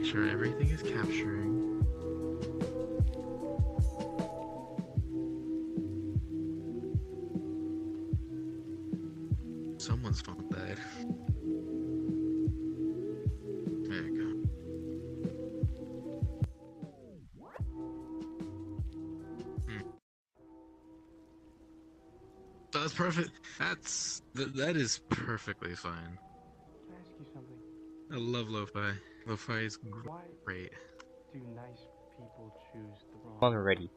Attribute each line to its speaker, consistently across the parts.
Speaker 1: make sure everything is capturing. Someone's phone died. There you go. That's perfect. That is perfectly fine.
Speaker 2: Can I ask you something?
Speaker 1: I love lo-fi. Lo-fi is
Speaker 2: Why
Speaker 1: great.
Speaker 2: do nice people choose the wrong
Speaker 3: Already.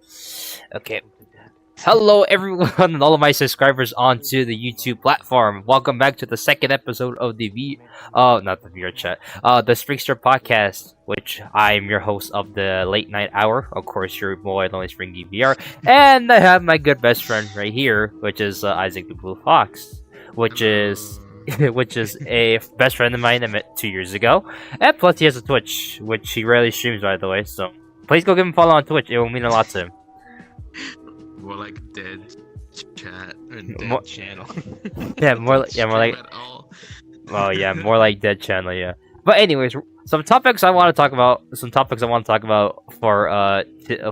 Speaker 3: Okay.
Speaker 2: people to date?
Speaker 3: Hello, everyone, and all of my subscribers onto the YouTube platform. Welcome back to the second episode of the not the VR chat, the Springster podcast, which I'm your host of the late night hour. Of course, your boy, Lonely Springy VR, and I have my good best friend right here, which is Isaac the Blue Fox, which is which is a best friend of mine I met 2 years ago, and plus he has a Twitch, which he rarely streams, by the way. So please go give him a follow on Twitch; it will mean a lot to him.
Speaker 1: More like dead chat or dead
Speaker 3: More-
Speaker 1: channel.
Speaker 3: Yeah, more like
Speaker 1: At all.
Speaker 3: Oh yeah, more like Dead Channel, yeah. But anyways, some topics I want to talk about.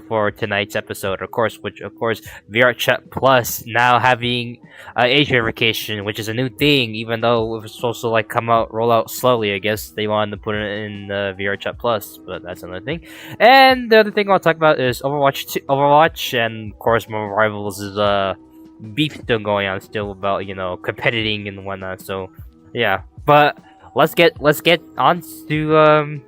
Speaker 3: For tonight's episode, of course, VR Chat Plus now having age verification, which is a new thing. Even though it was supposed to roll out slowly, I guess they wanted to put it in VR Chat Plus, but that's another thing. And the other thing I want to talk about is Overwatch, and of course, Marvel Rivals is beef still going on, still about competing and whatnot. So yeah, but let's get on to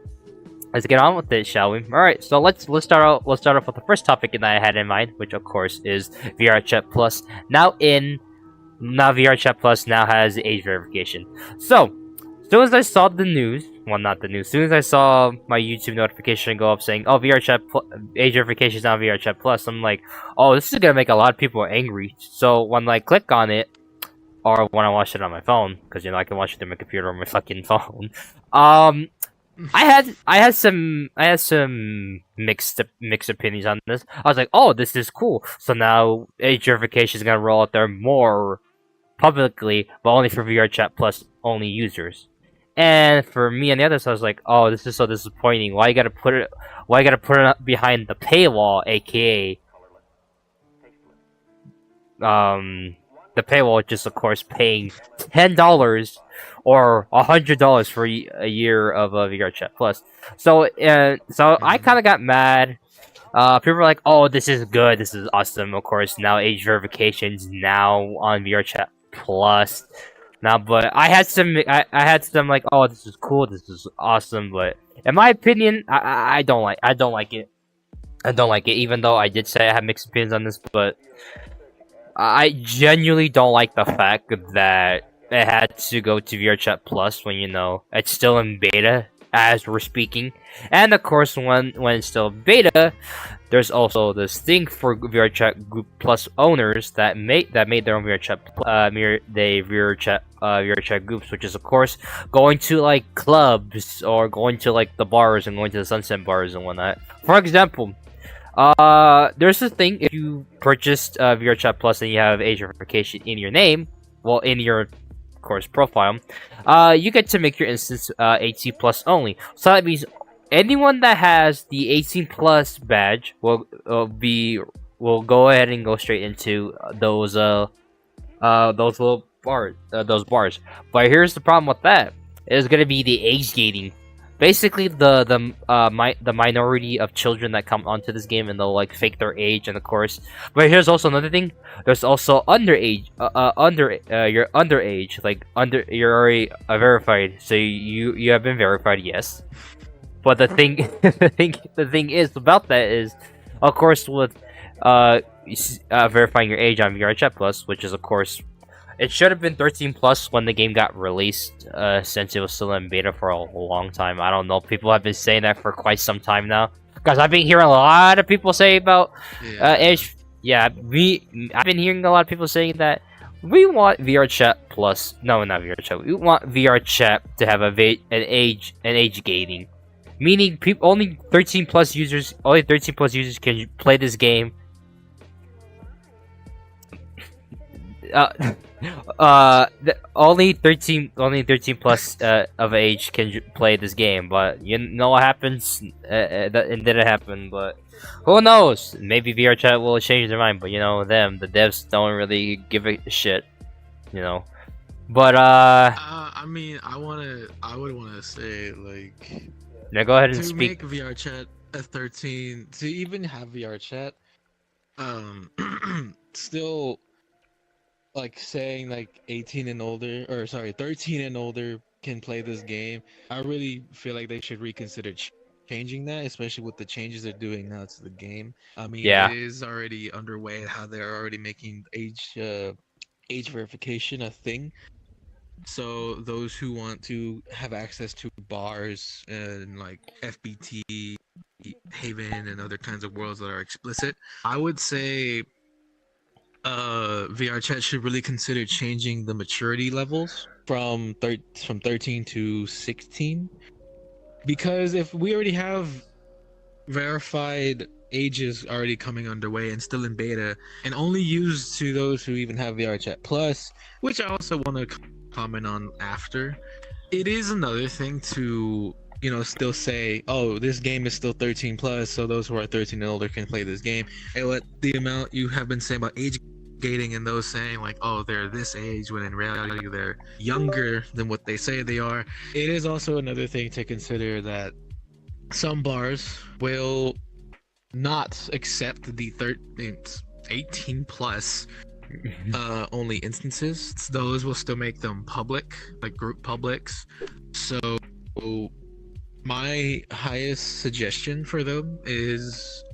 Speaker 3: let's get on with it, shall we? All right, so let's start off with the first topic that I had in mind, which of course is VR Chat Plus. Now VR Chat Plus now has age verification. So as soon as I saw the news, well, not the news, as soon as I saw my YouTube notification go up saying, "Oh, age verification is now VR Chat Plus," I'm like, "Oh, this is gonna make a lot of people angry." So when I click on it, or when I watch it on my phone, because I can watch it through my computer or my fucking phone. I had some mixed opinions on this. I was like, "Oh, this is cool." So now age verification is gonna roll out there more publicly, but only for VR Chat Plus only users. And for me and the others, I was like, "Oh, this is so disappointing. Why you gotta put it up behind the paywall, aka the paywall, which is of course paying $10 or $100 for a year of VR Chat Plus." So I kind of got mad. People were like, "Oh, this is good. This is awesome." Of course, now age verification's now on VR Chat Plus. Now, but I had some like, "Oh, this is cool. This is awesome." But in my opinion, I don't like it. I don't like it, even though I did say I have mixed opinions on this, but I genuinely don't like the fact that it had to go to VR Chat Plus when it's still in beta as we're speaking. And of course, when it's still beta, there's also this thing for VR Chat Group Plus owners that made their own VR Chat groups, which is of course going to like clubs or going to like the bars and going to the Sunset bars and whatnot. For example, there's a thing, if you purchased VR Chat Plus and you have age verification in your name, well, in your, of course, profile, you get to make your instance 18 plus only. So that means anyone that has the 18 plus badge will go ahead and go straight into those little bars. But here's the problem with that: it's gonna be the age gating. Basically, the minority of children that come onto this game, and they'll like fake their age, and of course. But here's also another thing: there's also underage, you're underage, you're already verified, so you have been verified, yes. But the thing is about that is, of course, with verifying your age on VR Chat Plus, which is of course. It should have been 13 plus when the game got released, since it was still in beta for a long time. I don't know. People have been saying that for quite some time now. Because I've been hearing a lot of people say about age. Yeah, I've been hearing a lot of people saying that we want VR Chat Plus. No, not VR Chat. We want VR Chat to have an age gating, meaning only 13 plus users can play this game. Only 13 plus of age can play this game, but you know what happens. It didn't happen, but who knows? Maybe VR chat will change their mind. But you know them, the devs don't really give a shit. You know. But
Speaker 1: I mean, I would wanna say like
Speaker 3: now go ahead and
Speaker 1: to
Speaker 3: speak.
Speaker 1: make VR chat a 13, to even have VR chat, um, still like saying like 18 and older, or sorry, 13 and older can play this game. I really feel like they should reconsider changing that, especially with the changes they're doing now to the game. I mean, it
Speaker 3: Yeah,
Speaker 1: is already underway how they're already making age verification a thing. So those who want to have access to bars and like FBT, Haven, and other kinds of worlds that are explicit, I would say VR chat should really consider changing the maturity levels from 13 to 16, because if we already have verified ages already coming underway and still in beta and only used to those who even have VR chat plus, which I also want to comment on after, it is another thing to, you know, still say, oh, this game is still 13 plus, so those who are 13 and older can play this game. And what the amount you have been saying about age gating and those saying like, oh, they're this age when in reality they're younger than what they say they are. It is also another thing to consider that some bars will not accept the 18 plus only instances. Those will still make them public, like group publics. So my highest suggestion for them is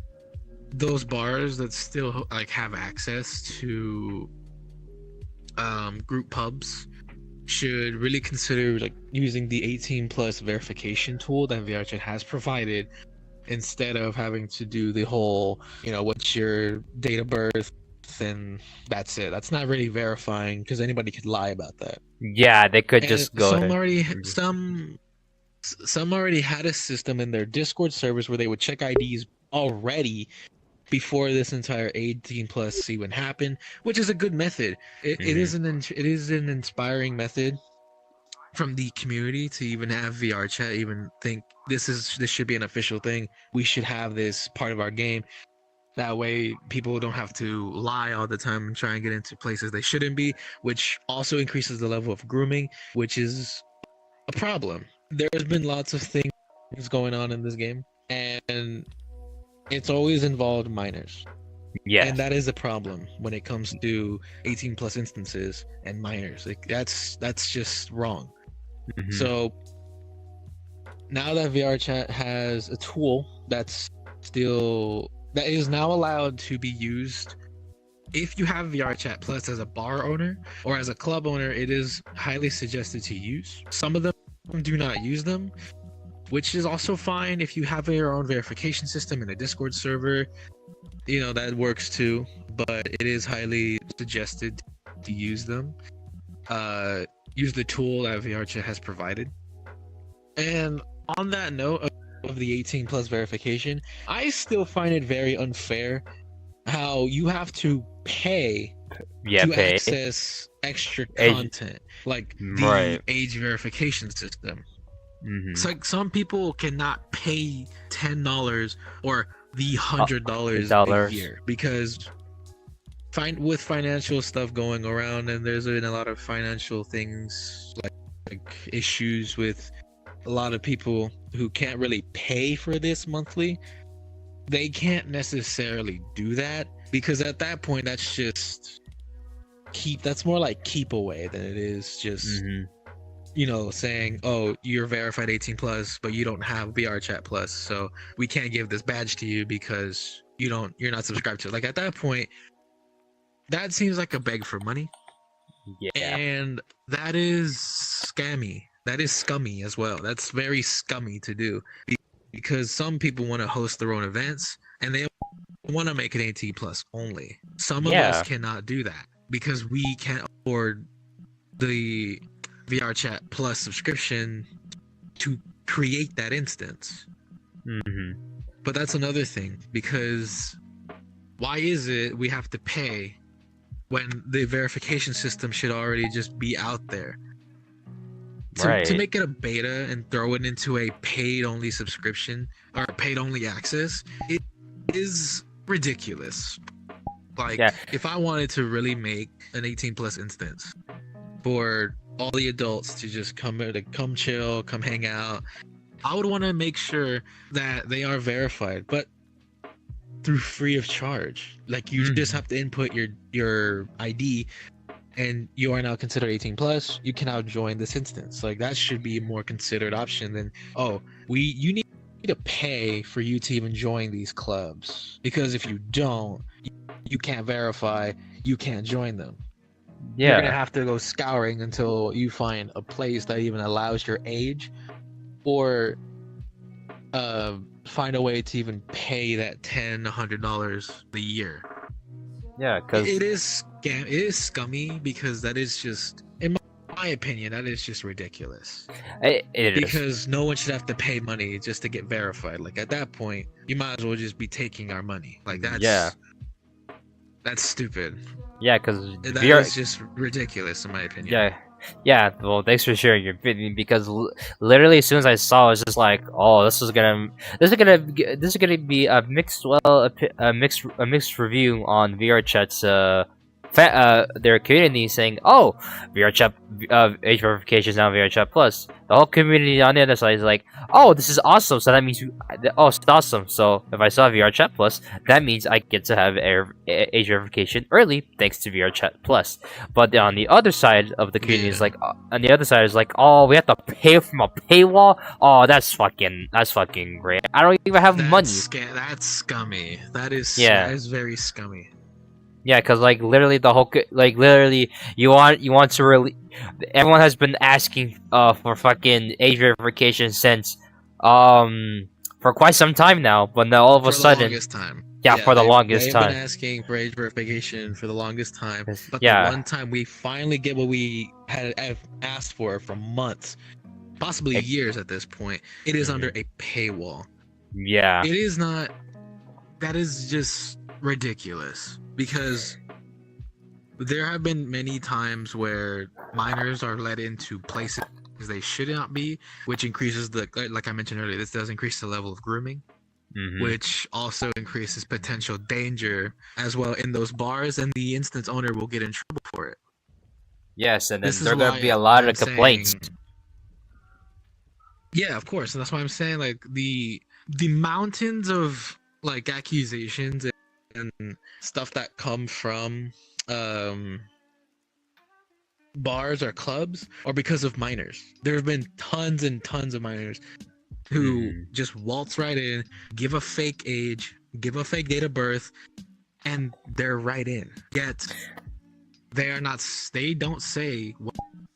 Speaker 1: those bars that still like have access to group pubs should really consider like using the 18 plus verification tool that VRChat has provided, instead of having to do the whole, you know, what's your date of birth and that's it. That's not really verifying, because anybody could lie about that.
Speaker 3: yeah, they could
Speaker 1: And
Speaker 3: just go ahead.
Speaker 1: some already had a system in their Discord servers where they would check IDs already before this entire 18 plus even happened, which is a good method. It is an inspiring method from the community to even have VR chat, even think this should be an official thing. We should have this part of our game. That way people don't have to lie all the time and try and get into places they shouldn't be, which also increases the level of grooming, which is a problem. There's been lots of things going on in this game, and it's always involved minors.
Speaker 3: Yes.
Speaker 1: And that is a problem when it comes to 18 plus instances and minors. Like, that's just wrong.
Speaker 3: Mhm.
Speaker 1: So now that VR chat has a tool that is now allowed to be used, if you have VR chat plus as a bar owner or as a club owner, it is highly suggested to use. Some of them do not use them, which is also fine. If you have your own verification system in a Discord server, you know, that works too, but it is highly suggested to use them. Use the tool that VRChat has provided. And on that note of the 18 plus verification, I still find it very unfair how you have to pay to access extra content, like the age verification system. It's like some people cannot pay $10 or the $100 a year, because with financial stuff going around, and there's been a lot of financial things like issues with a lot of people who can't really pay for this monthly. They can't necessarily do that, because at that point that's just that's more like keep away than it is just you know, saying, oh, you're verified 18 plus, but you don't have VR chat plus, so we can't give this badge to you because you're not subscribed to it. Like, at that point, that seems like a beg for money.
Speaker 3: Yeah.
Speaker 1: And that is scammy. That is scummy as well. That's very scummy to do, because some people want to host their own events and they want to make it 18 plus only. Some of us cannot do that because we can't afford the VR chat plus subscription to create that instance. But that's another thing, because why is it we have to pay when the verification system should already just be out there. To
Speaker 3: Right.
Speaker 1: make it a beta and throw it into a paid only subscription or paid only access, it is ridiculous. Like,
Speaker 3: Yeah.
Speaker 1: if I wanted to really make an 18 plus instance for all the adults to just come chill, come hang out, I would want to make sure that they are verified, but through free of charge. Like, you just have to input your ID, and you are now considered 18 plus. You can now join this instance. Like, that should be a more considered option than, oh, you need to pay for you to even join these clubs, because if you don't, you can't verify, you can't join them. You're gonna
Speaker 3: Yeah.
Speaker 1: have to go scouring until you find a place that even allows your age, or find a way to even pay that $100 a year.
Speaker 3: Yeah. Because
Speaker 1: It is scummy, because that is just, in my opinion, that is just ridiculous.
Speaker 3: it is.
Speaker 1: Because no one should have to pay money just to get verified. Like, at that point, you might as well just be taking our money. Like, that's stupid.
Speaker 3: Yeah. Because
Speaker 1: That
Speaker 3: VR.
Speaker 1: is just ridiculous, in my opinion.
Speaker 3: Yeah. Yeah, well, thanks for sharing your opinion, because literally as soon as I saw it, I was just like, oh, this is gonna be a mixed a mixed review on VR Chat's their community, saying, oh, VR Chat age verification is now VR Chat Plus. The whole community on the other side is like, oh, this is awesome. So that means it's awesome. So if I saw VR Chat Plus, that means I get to have age verification early thanks to VR Chat Plus. But on the other side of the community is like, oh, we have to pay from a paywall. Oh, that's fucking great. I don't even have money.
Speaker 1: That's scummy. That is very scummy.
Speaker 3: Yeah, because like literally you want to really, everyone has been asking for fucking age verification since for quite some time now, but now all of a sudden,
Speaker 1: longest time.
Speaker 3: Yeah, for the longest
Speaker 1: they've
Speaker 3: time.
Speaker 1: Been asking for age verification for the longest time, but
Speaker 3: yeah,
Speaker 1: the one time we finally get what we had asked for months, possibly years at this point, it is under a paywall.
Speaker 3: Yeah,
Speaker 1: it is not. That is just ridiculous, because there have been many times where minors are led into places they should not be, which increases like I mentioned earlier, this does increase the level of grooming, which also increases potential danger as well in those bars, and the instance owner will get in trouble for it.
Speaker 3: Yes, and then there are gonna be a lot of complaints.
Speaker 1: Yeah, of course, and that's why I'm saying, like, the mountains of like accusations and stuff that come from bars or clubs, or because of minors. There have been tons and tons of minors who just waltz right in, give a fake age, give a fake date of birth, and they're right in. Yet they are not. They don't say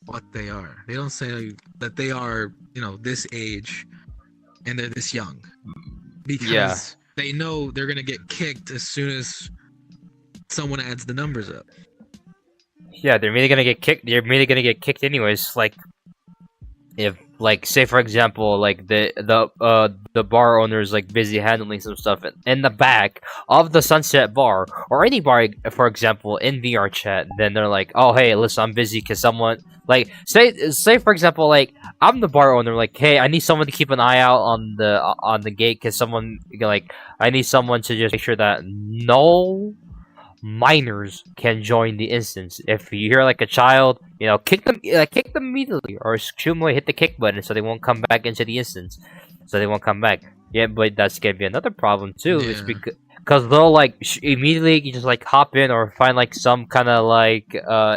Speaker 1: what they are. They don't say that they are, this age and they're this young, because they know they're gonna get kicked as soon as someone adds the numbers up.
Speaker 3: Yeah, they're immediately gonna get kicked. They're immediately gonna get kicked anyways. Like, if, like, say for example, like the bar owner is like busy handling some stuff in the back of the Sunset Bar or any bar, for example, in VR Chat, then they're like, oh, hey, listen, I'm busy because someone, like, say for example, like, I'm the bar owner, like, hey, I need someone to keep an eye out on the gate, because someone, like, I need someone to just make sure that no minors can join the instance. If you hear like a child, kick them immediately, or shoot them away, hit the kick button so they won't come back into the instance, so they won't come back. Yeah, but that's gonna be another problem too. It's because they'll like immediately just like hop in or find like some kind of like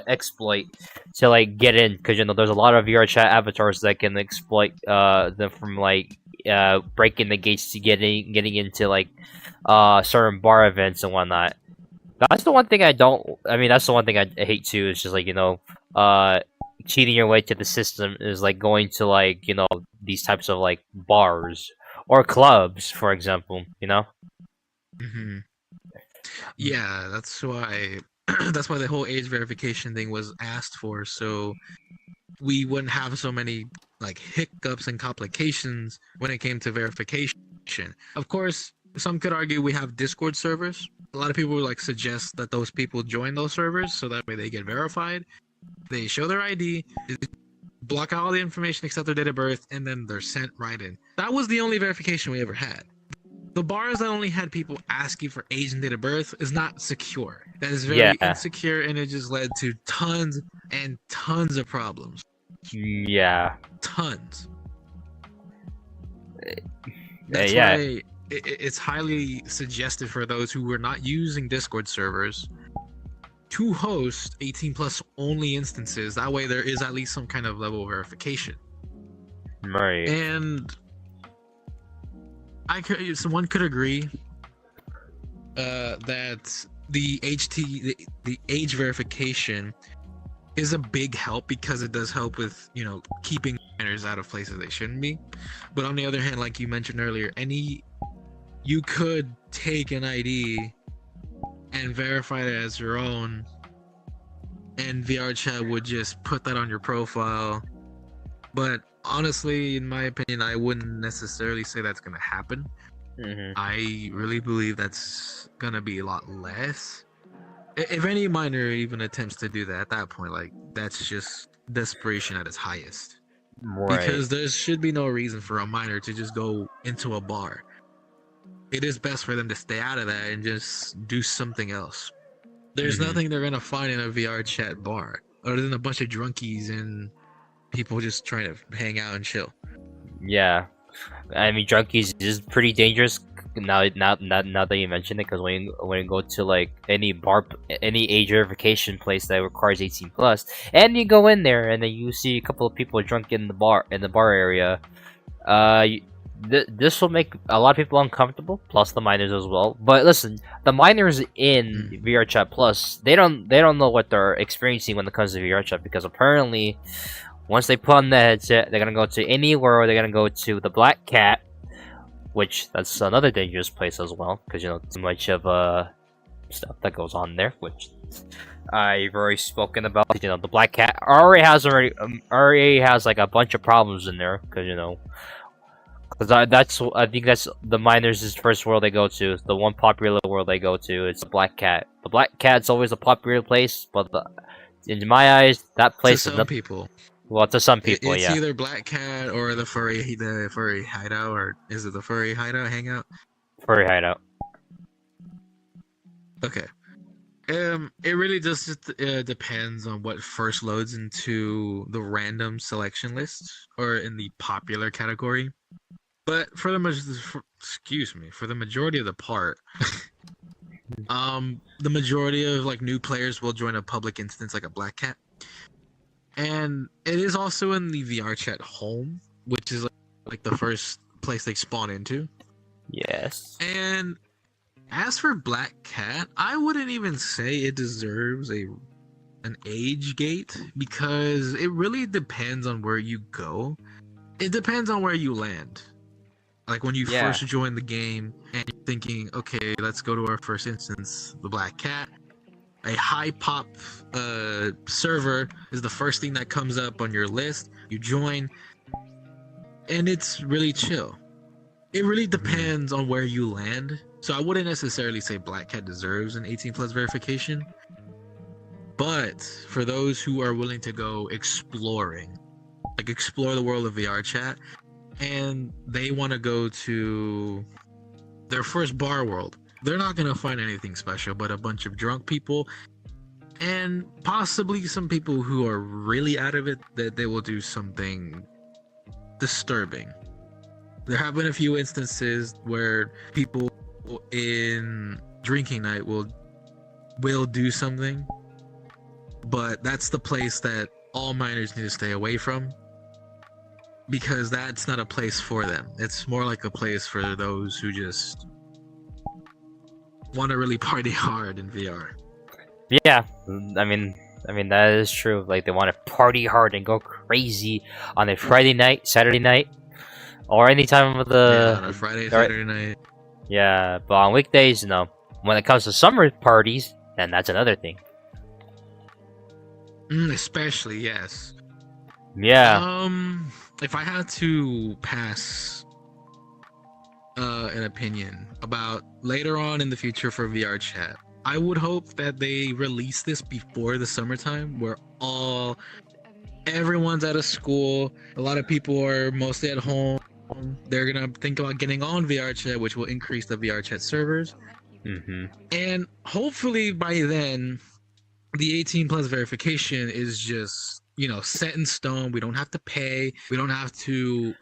Speaker 3: exploit to like get in, because there's a lot of VR Chat avatars that can exploit them from like breaking the gates to getting into like certain bar events and whatnot. That's the one thing that's the one thing I hate too, is just like, cheating your way to the system is like going to like, these types of like bars or clubs, for example,
Speaker 1: Yeah, that's why the whole age verification thing was asked for, so we wouldn't have so many like hiccups and complications when it came to verification. Of course, some could argue we have Discord servers a lot of people would like suggest that those people join those servers so that way they get verified. They show their ID, block out all the information except their date of birth, and then they're sent right in. That was the only verification we ever had. The bars that only had people asking for age and date of birth is not secure. That is very insecure, and it just led to tons and tons of problems.
Speaker 3: Yeah.
Speaker 1: Tons. That's why it's highly suggested for those who are not using Discord servers to host 18 plus only instances. That way there is at least some kind of level of verification.
Speaker 3: Right.
Speaker 1: And someone could agree that the age verification is a big help because it does help with, you know, keeping minors out of places they shouldn't be. But on the other hand, like you mentioned earlier, you could take an ID and verify it as your own, and VRChat would just put that on your profile. But honestly, in my opinion, I wouldn't necessarily say that's gonna happen. I really believe that's gonna be a lot less. If any minor even attempts to do that at that point, like, that's just desperation at its highest.
Speaker 3: Right.
Speaker 1: Because there should be no reason for a minor to just go into a bar. It is best for them to stay out of that and just do something else. There's nothing they're gonna find in a VR chat bar other than a bunch of drunkies and people just trying to hang out and chill.
Speaker 3: Yeah, I mean, drunkies is pretty dangerous. Now that you mention it, because when you go to like any bar, any age verification place that requires 18 plus, and you go in there and then you see a couple of people drunk in the bar area, this will make a lot of people uncomfortable, plus the minors as well. But listen, the minors in VRChat Plus, they don't know what they're experiencing when it comes to VRChat, because apparently once they put on the headset, they're gonna go to anywhere. They're gonna go to the Black Cat, which that's another dangerous place as well, because you know too much of stuff that goes on there, which I've already spoken about. You know, the Black Cat already has like a bunch of problems in there, because you know. I think that's the miners' first world they go to. The one popular world they go to, it's the Black Cat. The Black Cat's always a popular place, but in my eyes, that place
Speaker 1: to some people.
Speaker 3: Well, to some people,
Speaker 1: it's
Speaker 3: yeah.
Speaker 1: either Black Cat or the furry hideout, or is it the furry hideout hangout?
Speaker 3: Furry hideout.
Speaker 1: Okay. It really just depends on what first loads into the random selection list or in the popular category. But for the majority of the part, the majority of like new players will join a public instance like a Black Cat, and it is also in the VRChat home, which is like the first place they spawn into.
Speaker 3: Yes.
Speaker 1: And as for Black Cat, I wouldn't even say it deserves an age gate, because it really depends on where you go. It depends on where you land. Like when you first join the game and you're thinking, okay, let's go to our first instance, the Black Cat. A high pop server is the first thing that comes up on your list. You join, and it's really chill. It really depends on where you land. So I wouldn't necessarily say Black Cat deserves an 18 plus verification. But for those who are willing to go exploring, like explore the world of VRChat, and they want to go to their first bar world, they're not going to find anything special but a bunch of drunk people and possibly some people who are really out of it, that they will do something disturbing. There have been a few instances where people in drinking night will do something, but that's the place that all minors need to stay away from, because that's not a place for them. It's more like a place for those who just want to really party hard in VR.
Speaker 3: Yeah, I mean that is true. Like, they want to party hard and go crazy on a Friday night, Saturday night, or any time of the
Speaker 1: on a Friday, Saturday night.
Speaker 3: Yeah, but on weekdays, no. When it comes to summer parties, then that's another thing.
Speaker 1: Especially, yes.
Speaker 3: Yeah.
Speaker 1: If I had to pass an opinion about later on in the future for VR chat. I would hope that they release this before the summertime, where everyone's out of school. A lot of people are mostly at home. They're gonna think about getting on VR chat, which will increase the VR chat servers. And hopefully by then, the 18 plus verification is just, set in stone. We don't have to pay. We don't have to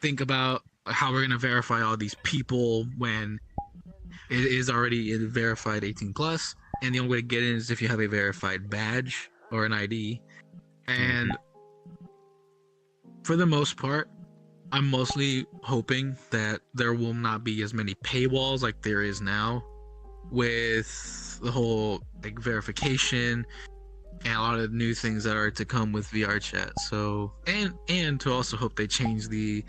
Speaker 1: think about how we're gonna verify all these people when it is already a verified 18 plus. And the only way to get in is if you have a verified badge or an ID. And for the most part, I'm mostly hoping that there will not be as many paywalls like there is now with the whole verification and a lot of new things that are to come with VR chat. So and to also hope they change the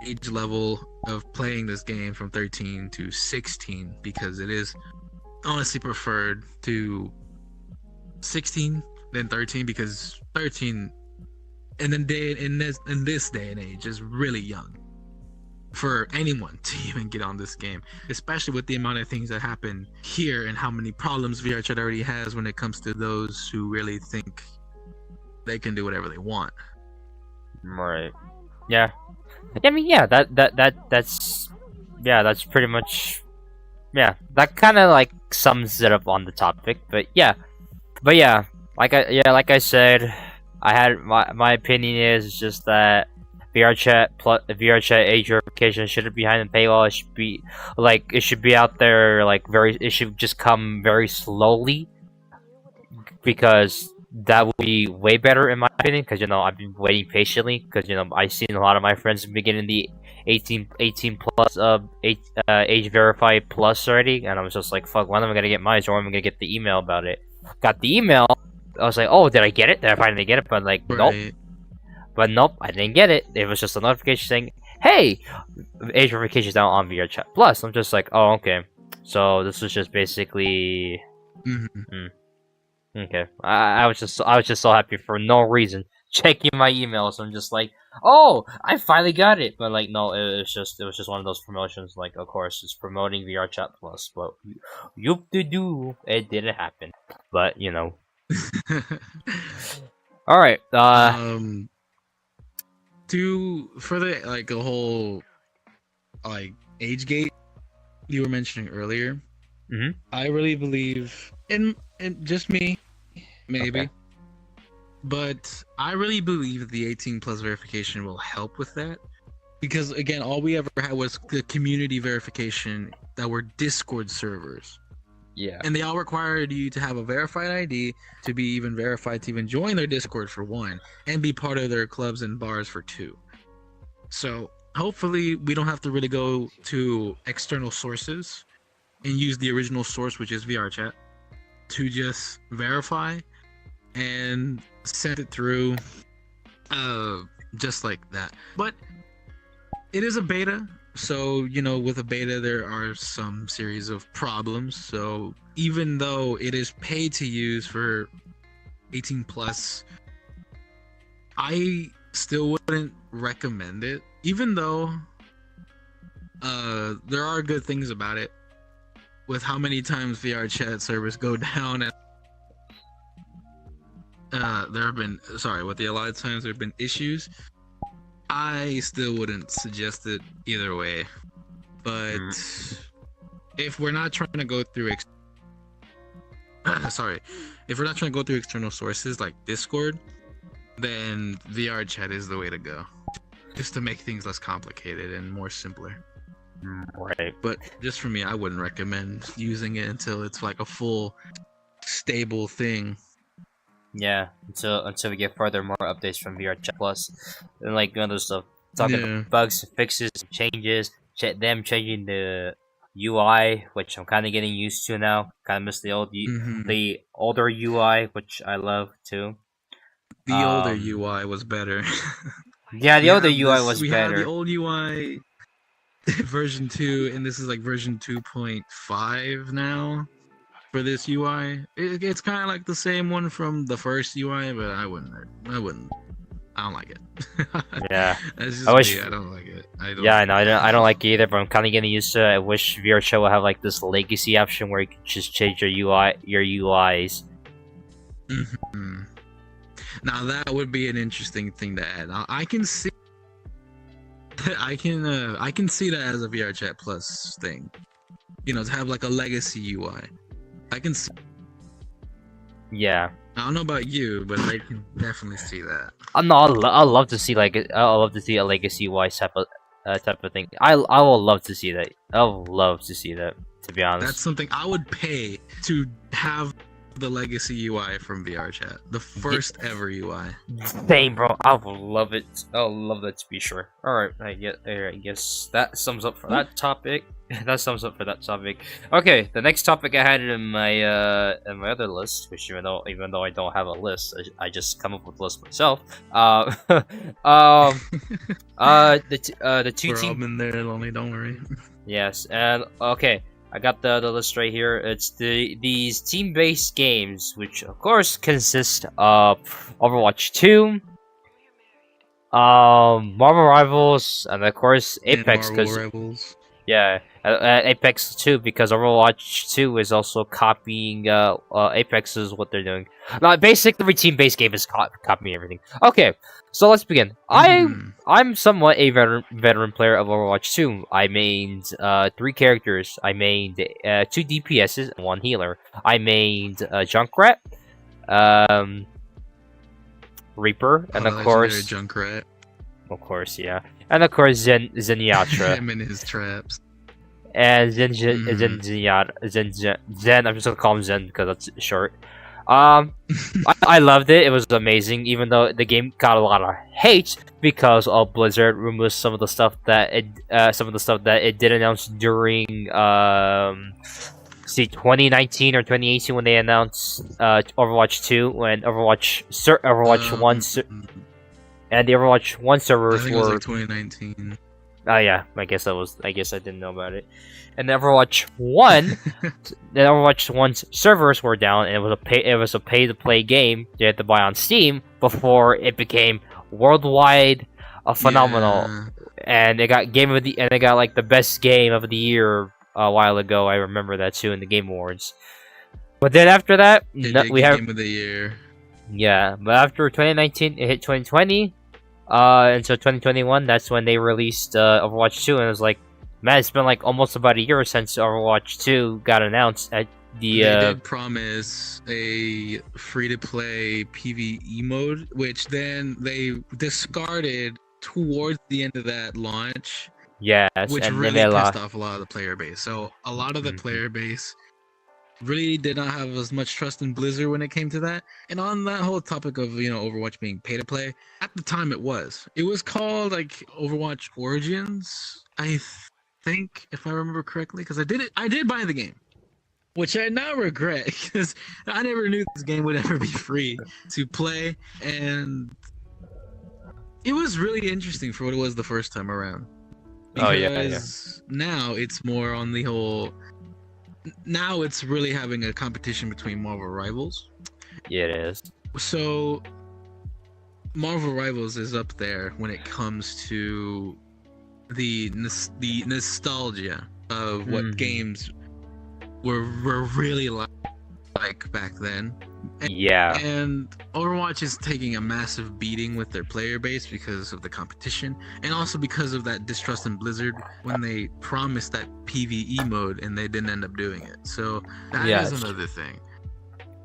Speaker 1: age level of playing this game from 13 to 16, because it is honestly preferred to 16 than 13, because 13 in this day and age is really young for anyone to even get on this game, especially with the amount of things that happen here and how many problems VR chat already has when it comes to those who really think they can do whatever they want.
Speaker 3: Right. Yeah. I mean, yeah, that's pretty much, that kind of like sums it up on the topic. But yeah, like I said, I had my opinion is just that VR chat age verification shouldn't be behind the paywall. It should be out there it should just come very slowly, because that would be way better in my opinion, because I've been waiting patiently, because I've seen a lot of my friends be getting the 18 plus age verified plus already, and I was just like, fuck, when am I gonna get mine, or when am I gonna get the email about it? Got the email, I was like, oh, did I get it? Did I finally get it? But nope, I didn't get it. It was just a notification saying, hey, age verification is now on VR chat plus. I'm just like, oh, okay, so this was just basically okay. I was just so happy for no reason, checking my emails. I'm just like, oh, I finally got it. But no, it was just one of those promotions. Of course, it's promoting VR Chat Plus, but it didn't happen. But all right.
Speaker 1: For the whole age gate you were mentioning earlier, I really believe in just me, maybe. Okay. But I really believe that the 18 plus verification will help with that, because again, all we ever had was the community verification that were Discord servers.
Speaker 3: Yeah.
Speaker 1: And they all required you to have a verified ID to be even verified to even join their Discord for one, and be part of their clubs and bars for two. So hopefully we don't have to really go to external sources and use the original source, which is VRChat, to just verify and send it through just like that. But it is a beta, so with a beta there are some series of problems. So even though it is paid to use for 18 plus, I still wouldn't recommend it, even though there are good things about it, with how many times VR chat servers go down, and with the Allied times there have been issues. I still wouldn't suggest it either way. But if we're not trying to go through external sources like Discord, then VR chat is the way to go, just to make things less complicated and more simpler.
Speaker 3: Right.
Speaker 1: But just for me, I wouldn't recommend using it until it's like a full stable thing.
Speaker 3: Yeah, until we get further more updates from VR Chat Plus, and other stuff, talking about bugs, fixes, changes, them changing the UI, which I'm kind of getting used to now. Kind of miss the older UI, which I love too.
Speaker 1: The older UI was better.
Speaker 3: Yeah, the older UI was better.
Speaker 1: We have the old UI version 2, and this is version 2.5 now. For this UI, it's kind of like the same one from the first UI, but I wouldn't I don't like it.
Speaker 3: Yeah.
Speaker 1: That's just
Speaker 3: I wish-
Speaker 1: me. I don't like it.
Speaker 3: Yeah, I know. I don't like it either, but I'm kind of getting used to it. I wish VR Chat will have like this legacy option where you can just change your UIs.
Speaker 1: Mhm. Now that would be an interesting thing to add. I can see, I can see that as a VR Chat Plus thing. You know, to have like a legacy UI. I can see.
Speaker 3: Yeah.
Speaker 1: I don't know about you, but I can definitely see that.
Speaker 3: No, I'll love to see like I'll love to see a legacy UI type of thing. I will love to see that. I'll love to see that. To be honest.
Speaker 1: That's something I would pay to have the legacy UI from VR Chat, the first ever UI.
Speaker 3: Same, bro. I will love it. I'll love that to be sure. All right, I guess that sums up for that topic. That sums up for that topic. Okay, the next topic I had in my other list, which even though I don't have a list, I just come up with a list myself. The two
Speaker 1: We're all
Speaker 3: team.
Speaker 1: been there, lonely. Don't worry.
Speaker 3: Yes, and okay. I got the list right here. It's these team-based games, which of course consist of Overwatch 2, Marvel Rivals, and of course Apex.
Speaker 1: And Marvel
Speaker 3: Because
Speaker 1: Rivals.
Speaker 3: yeah, Apex 2 because Overwatch 2 is also copying Apex is what they're doing. Now, basically, every team-based game is copying everything. Okay, so let's begin. I'm somewhat a veteran player of Overwatch 2. I mained 3 characters. I mained 2 DPSs and 1 healer. I mained Junkrat, Reaper, and of course,
Speaker 1: Junkrat.
Speaker 3: of course, yeah, and of course Zenyatta.
Speaker 1: Him and his traps.
Speaker 3: And Zen. I'm just gonna call him Zen because that's short. I loved it. It was amazing, even though the game got a lot of hate because Blizzard removed some of the stuff that it did announce during 2019 or 2018 when they announced Overwatch 2 when Overwatch 1 and the Overwatch 1 servers
Speaker 1: I think
Speaker 3: were
Speaker 1: it was like 2019.
Speaker 3: Oh yeah, I guess I didn't know about it. And Overwatch 1, the Overwatch 1's servers were down, and it was a pay to play game you had to buy on Steam before it became worldwide phenomenal.
Speaker 1: Yeah.
Speaker 3: And it got like the best game of the year a while ago. I remember that too in the Game Awards. But then after that, we have
Speaker 1: Game of the Year.
Speaker 3: yeah. But after 2019, it hit 2020. Until 2021, that's when they released Overwatch 2, and it was like, man, it's been like almost about a year since Overwatch 2 got announced at the.
Speaker 1: They did promise a free-to-play PvE mode, which then they discarded towards the end of that launch.
Speaker 3: Yes,
Speaker 1: which
Speaker 3: and
Speaker 1: really
Speaker 3: then
Speaker 1: pissed off a lot of the player base. So a lot of the player base really did not have as much trust in Blizzard when it came to that. And on that whole topic of, you know, Overwatch being pay to play, at the time it was called like Overwatch Origins, I think, if I remember correctly, because I did buy the game, which I now regret because I never knew this game would ever be free to play, and it was really interesting for what it was the first time around. Because now it's more on the whole. Now it's really having a competition between Marvel Rivals.
Speaker 3: Yeah, it is.
Speaker 1: So Marvel Rivals is up there when it comes to the nostalgia of what games were really like back then. And Overwatch is taking a massive beating with their player base because of the competition, and also because of that distrust in Blizzard when they promised that PvE mode and they didn't end up doing it. So that is another thing.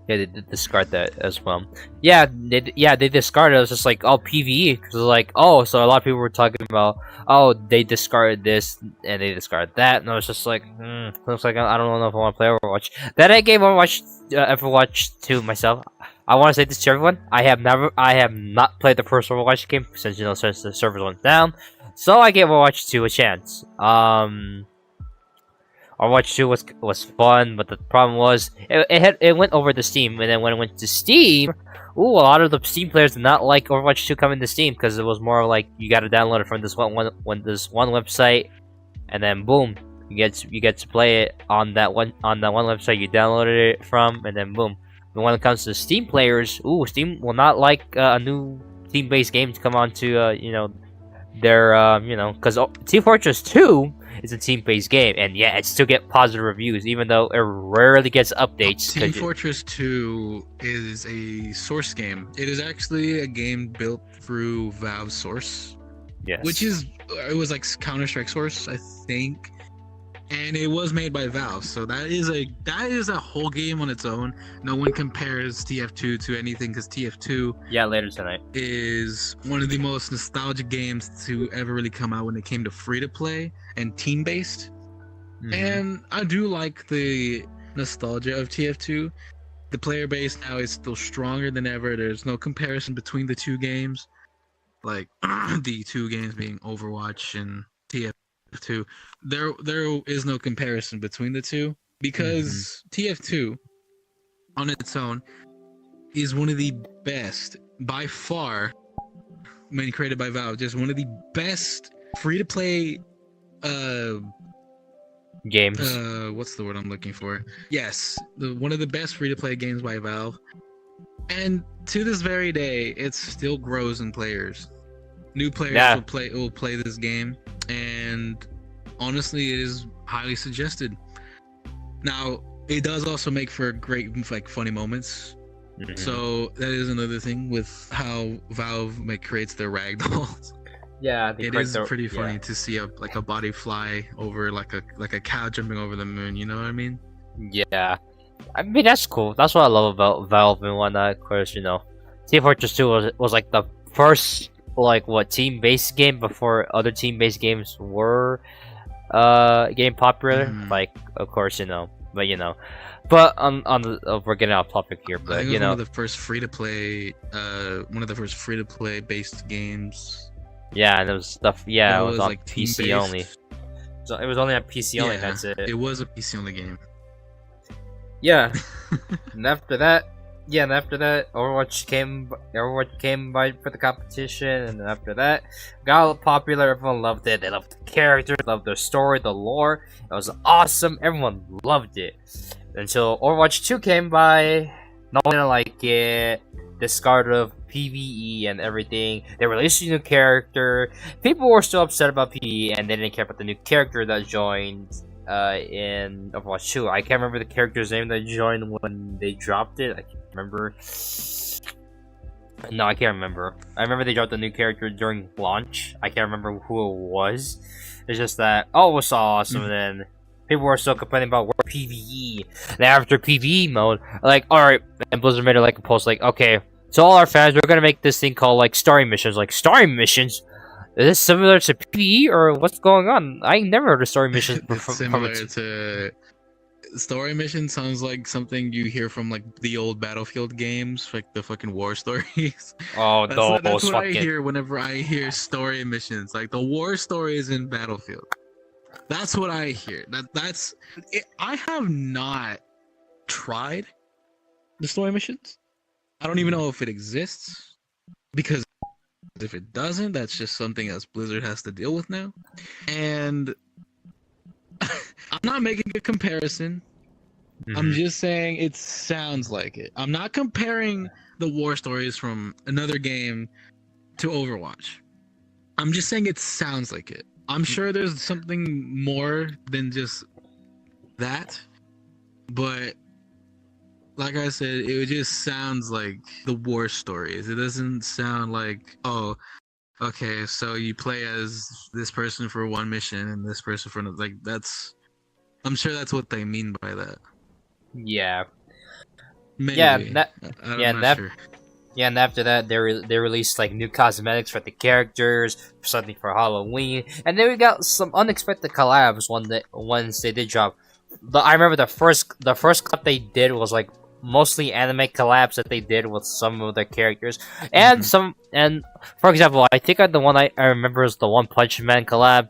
Speaker 3: Yeah, they did discard that as well. Yeah, they discarded it. It was just like, oh, PvE. Because like, oh, so a lot of people were talking about, oh, they discarded this and they discarded that. And I was just like, looks like I don't know if I want to play Overwatch. Then I gave Overwatch to myself. I want to say this to everyone. I have not played the first Overwatch game since the servers went down. So I gave Overwatch 2 a chance. Overwatch 2 was fun, but the problem was it went over to Steam, and then when it went to Steam, a lot of the Steam players did not like Overwatch 2 coming to Steam because it was more like you got to download it from this one website, and then boom, you get to play it on that one website you downloaded it from, and then boom. But when it comes to Steam players, Steam will not like a new team-based games come on to their because Team Fortress 2 is a team-based game, and yeah, it still get positive reviews, even though it rarely gets updates.
Speaker 1: Team Fortress 2 is a Source game. It is actually a game built through Valve Source,
Speaker 3: Yes.
Speaker 1: which is it was like Counter-Strike Source, I think, and it was made by Valve. So that is a whole game on its own. No one compares TF2 to anything because TF2
Speaker 3: later tonight.
Speaker 1: is one of the most nostalgic games to ever really come out when it came to free to play and team based. And I do like the nostalgia of TF2. The player base now is still stronger than ever. There's no comparison between the two games. Like the two games being Overwatch and TF2. There is no comparison between the two because TF2 on its own is one of the best by far, when created by Valve, just one of the best free to play
Speaker 3: games.
Speaker 1: What's the word I'm looking for? Yes, one of the best free to play games by Valve. And to this very day, it still grows in players. New players will play this game, and honestly, it is highly suggested. Now, it does also make for great, like, funny moments. So that is another thing with how Valve creates their ragdolls.
Speaker 3: Yeah,
Speaker 1: it is pretty funny to see a body fly over like a cow jumping over the moon. You know what I mean?
Speaker 3: Yeah, I mean that's cool. That's what I love about Valve and whatnot. Of course, Team Fortress 2 was like the first team-based game before other team-based games were getting popular. Like, of course, but on the we're getting off topic here. But
Speaker 1: I think it was one of the first free to play based games.
Speaker 3: Yeah, and it was stuff. Yeah, it was on
Speaker 1: like
Speaker 3: PC only. So it was only on PC only. That's it.
Speaker 1: It was a PC only game.
Speaker 3: Yeah, and after that, Overwatch came by for the competition, and then after that, got popular. Everyone loved it. They loved the characters, loved the story, the lore. It was awesome. Everyone loved it until Overwatch 2 came by. No one didn't like it. Discard of PvE and everything. They released a new character. People were still upset about PvE, and they didn't care about the new character that joined in Overwatch 2. I can't remember the character's name that joined when they dropped it. I can't remember. No, I can't remember. I remember they dropped a new character during launch. I can't remember who it was. It's just that, it was so awesome, and then people were still complaining about PvE. And after PvE mode, alright, and Blizzard made a post okay, to all our fans, we're gonna make this thing called story missions. Story missions? Is this similar to PvE or what's going on? I never heard of story missions before.
Speaker 1: Similar to story mission sounds like something you hear from the old Battlefield games, like the fucking war stories.
Speaker 3: Oh,
Speaker 1: that's what I hear whenever I hear story missions, like the war stories in Battlefield. That's what I hear. That's it. I have not tried the story missions. I don't even know if it exists, because if it doesn't, that's just something else Blizzard has to deal with now. And I'm not making a comparison. I'm just saying it sounds like it. I'm not comparing the war stories from another game to Overwatch. I'm just saying it sounds like it. I'm sure there's something more than just that, but like I said, it just sounds like the war stories. It doesn't sound like, oh, okay, so you play as this person for one mission and this person for another. I'm sure that's what they mean by that.
Speaker 3: Yeah.
Speaker 1: Maybe.
Speaker 3: I'm not sure. Yeah, and after that, they released new cosmetics for the characters, something for Halloween, and then we got some unexpected collabs once they did drop. I remember the first collab they did was mostly anime collabs that they did with some of their characters, and for example, I think the one I remember is the One Punch Man collab.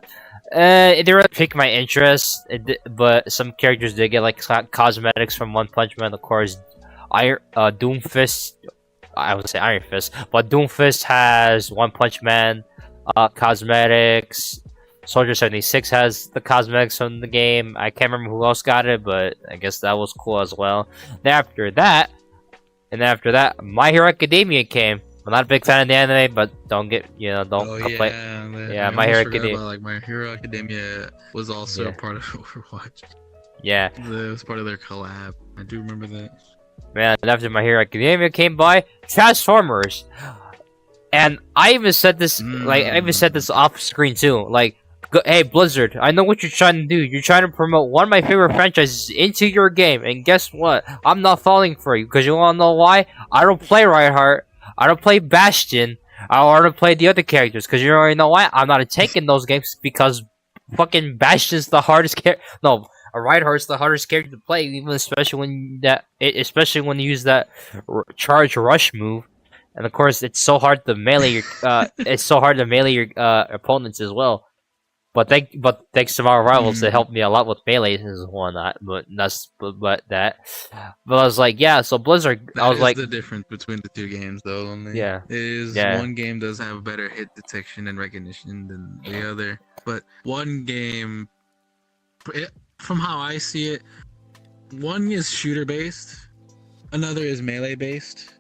Speaker 3: It didn't really pique my interest, but some characters did get cosmetics from One Punch Man. Of course, Doomfist. I would say Iron Fist, but Doomfist has One Punch Man cosmetics. Soldier 76 has the cosmetics from the game. I can't remember who else got it, but I guess that was cool as well. And after that, My Hero Academia came. I'm not a big fan of the anime, but don't
Speaker 1: Oh
Speaker 3: complain.
Speaker 1: yeah,
Speaker 3: Yeah,
Speaker 1: I
Speaker 3: My
Speaker 1: almost
Speaker 3: Hero
Speaker 1: forgot
Speaker 3: Academia.
Speaker 1: about like My Hero Academia was also
Speaker 3: Yeah.
Speaker 1: a part of Overwatch.
Speaker 3: Yeah,
Speaker 1: It was part of their collab. I do remember that.
Speaker 3: man. And after My Hero Academia came by, Transformers. And I even said this, off screen too. Like, hey Blizzard, I know what you're trying to do. You're trying to promote one of my favorite franchises into your game, and guess what? I'm not falling for you because you wanna know why? I don't play Reinhardt. I don't play Bastion. I don't play the other characters because you already know why. I'm not taking those games because fucking Bastion's the hardest character. No. A Reinhardt's the hardest character to play, even especially when you use that charge rush move. And of course, it's so hard to melee your opponents as well. But thanks to my rivals, they helped me a lot with melees and whatnot. But I was like, yeah. So Blizzard, I was like,
Speaker 1: the difference between the two games, though. Only
Speaker 3: yeah,
Speaker 1: is
Speaker 3: yeah,
Speaker 1: one game does have better hit detection and recognition than the other, but one game, from how I see it, one is shooter based, another is melee based.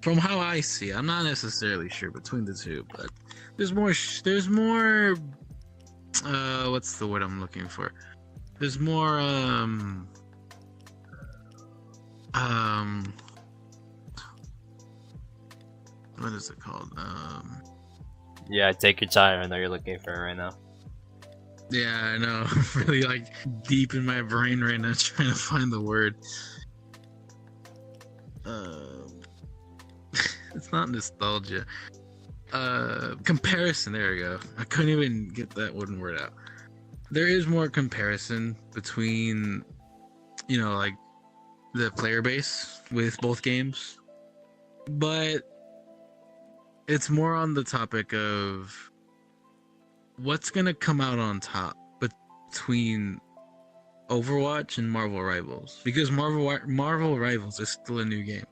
Speaker 1: From how I see it, I'm not necessarily sure between the two, but there's more. What's the word I'm looking for? There's more. What is it called?
Speaker 3: yeah. Take your time. I know you're looking for it right now.
Speaker 1: Yeah, I know. I'm really like deep in my brain right now, trying to find the word. It's not nostalgia. Comparison. There we go. I couldn't even get that one word out. There is more comparison between, like the player base with both games, but it's more on the topic of what's gonna come out on top between Overwatch and Marvel Rivals, because Marvel Rivals is still a new game.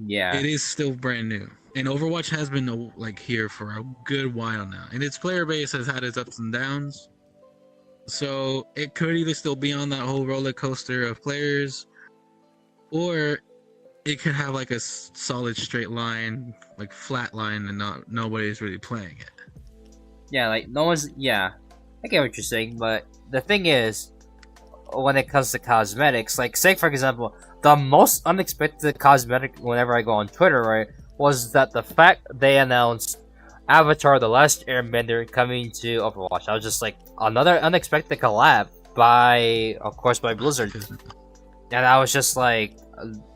Speaker 3: Yeah,
Speaker 1: it is still brand new, and Overwatch has been like here for a good while now, and its player base has had its ups and downs. So it could either still be on that whole roller coaster of players, or it could have like a solid straight line, like flat line, and nobody's really playing it.
Speaker 3: yeah. Like no one's. Yeah, I get what you're saying, but the thing is, when it comes to cosmetics, like say for example, the most unexpected cosmetic whenever I go on Twitter, right, was that the fact they announced Avatar: The Last Airbender coming to Overwatch. I was just like, another unexpected collab by Blizzard, and I was just like,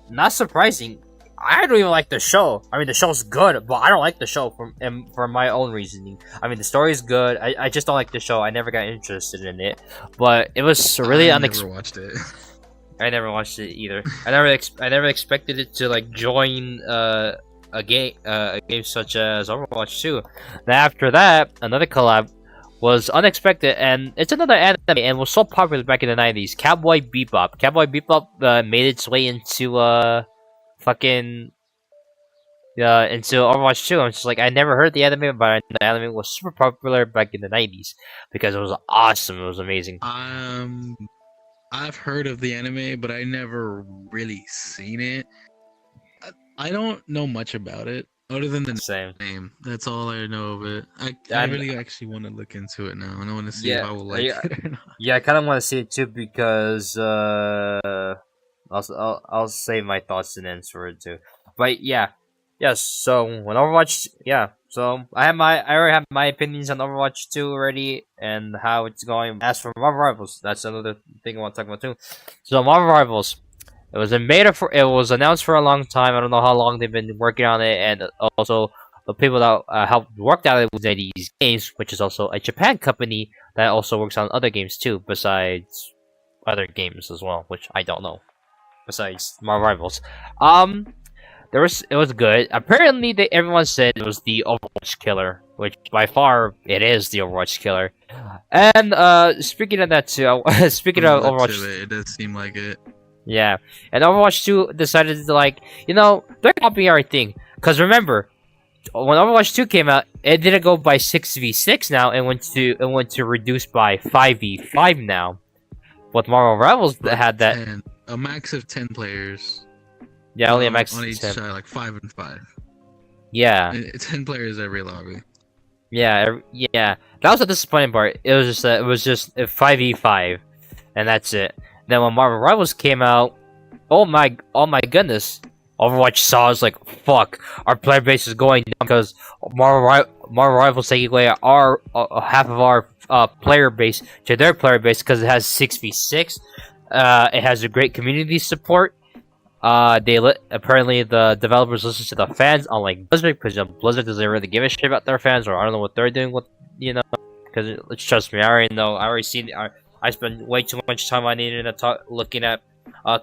Speaker 3: not surprising. I don't even like the show. I mean, the show's good, but I don't like the show for my own reasoning. I mean, the story's good. I just don't like the show. I never got interested in it, but it was really unexpected.
Speaker 1: I never watched it.
Speaker 3: I never watched it either. I never expected it to like join a game such as Overwatch 2. Then after that, another collab was unexpected, and it's another anime and was so popular back in the 90s. Cowboy Bebop. Cowboy Bebop made its way into into Overwatch 2. I'm just like, I never heard the anime, but the anime was super popular back in the 90s because it was awesome. It was amazing.
Speaker 1: I've heard of the anime, but I never really seen it. I don't know much about it other than the name. That's all I know of it. I really actually want to look into it now, and I want to see if I will like it or not.
Speaker 3: Yeah, I kind of want to see it too because I'll save my thoughts and ends for it too. But yes. So when Overwatch, so I already have my opinions on Overwatch 2 already and how it's going. As for Marvel Rivals, that's another thing I want to talk about too. So Marvel Rivals, it was announced for a long time. I don't know how long they've been working on it, and also the people that helped work on it with these games, which is also a Japan company that also works on other games too, besides other games as well, which I don't know. Besides Marvel Rivals, it was good. Apparently, everyone said it was the Overwatch killer, which by far it is the Overwatch killer. And speaking of that too, speaking of Overwatch,
Speaker 1: it does seem like it.
Speaker 3: Yeah, and Overwatch 2 decided to they're copying everything. Cause remember, when Overwatch 2 came out, it didn't go by 6v6 now, it went to reduce by 5v5 now. But Marvel Rivals had that
Speaker 1: 10, a max of 10 players.
Speaker 3: Yeah, only a max
Speaker 1: on each
Speaker 3: 10.
Speaker 1: side, like 5 and 5.
Speaker 3: Yeah.
Speaker 1: 10 players every lobby.
Speaker 3: Yeah. That was the disappointing part. It was just a 5v5, and that's it. Then when Marvel Rivals came out, oh my goodness, Overwatch saw us like, fuck, our player base is going down because Marvel Rivals taking away our half of our player base to their player base because it has 6v6. It has a great community support. Apparently the developers listen to the fans, unlike Blizzard, because Blizzard doesn't really give a shit about their fans, or I don't know what they're doing with, because trust me, I already know. I already seen. I spend way too much time on the internet looking at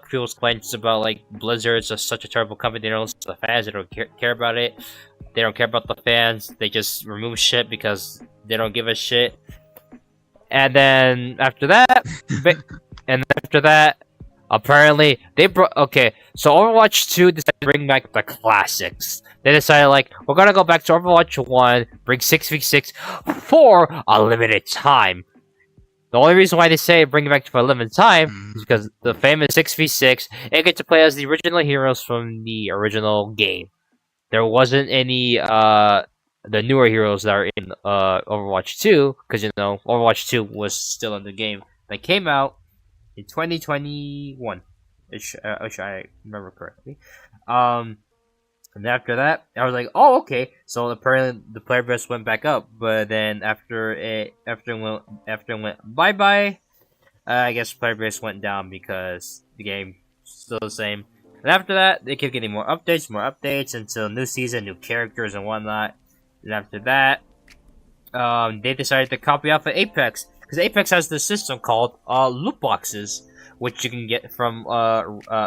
Speaker 3: people's complaints about like Blizzard is such a terrible company. They don't listen to the fans. They don't care about it. They don't care about the fans. They just remove shit because they don't give a shit. And then after that, apparently they brought. Okay, so Overwatch 2 decided to bring back the classics. They decided like, we're gonna go back to Overwatch 1, bring 6v6 for a limited time. The only reason why they say bring it back for a limited time is because the famous 6v6, and get to play as the original heroes from the original game. There wasn't any the newer heroes that are in Overwatch 2, because Overwatch 2 was still in the game. They came out in 2021, which I remember correctly. And after that, I was like, oh, okay. So apparently the player base went back up, but then after it went bye-bye, I guess player base went down because the game still the same. And after that, they kept getting more updates until new season, new characters and whatnot. And after that, they decided to copy off of Apex, because Apex has this system called loot boxes, which you can get from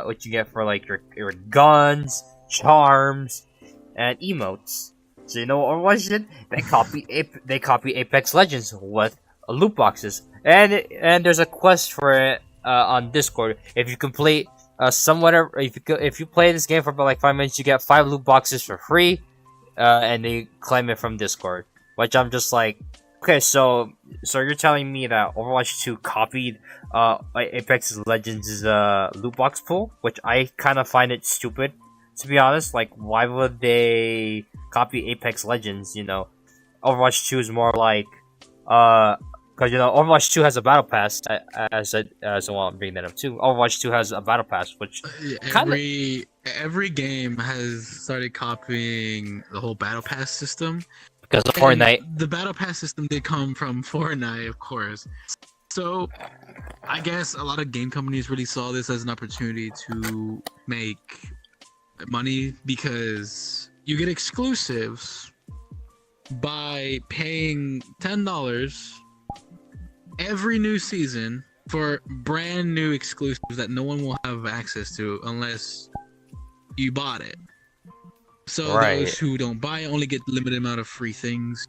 Speaker 3: which you get for like your guns, charms, and emotes. So you know what Overwatch did? They copy Apex Legends with loot boxes, and there's a quest for it on Discord. If you complete if you play this game for about like 5 minutes, you get 5 loot boxes for free, and they claim it from Discord. Which I'm just like, okay, so you're telling me that Overwatch 2 copied Apex Legends' loot box pool, which I kind of find it stupid, to be honest. Like, why would they copy Apex Legends? Overwatch 2 is more like, because Overwatch 2 has a battle pass. As I'm bringing that up too. Overwatch 2 has a battle pass, which
Speaker 1: every game has started copying the whole battle pass system.
Speaker 3: Because of Fortnite.
Speaker 1: The battle pass system did come from Fortnite, of course. So, I guess a lot of game companies really saw this as an opportunity to make money, because you get exclusives by paying $10 every new season for brand new exclusives that no one will have access to unless you bought it. So those who don't buy it only get limited amount of free things,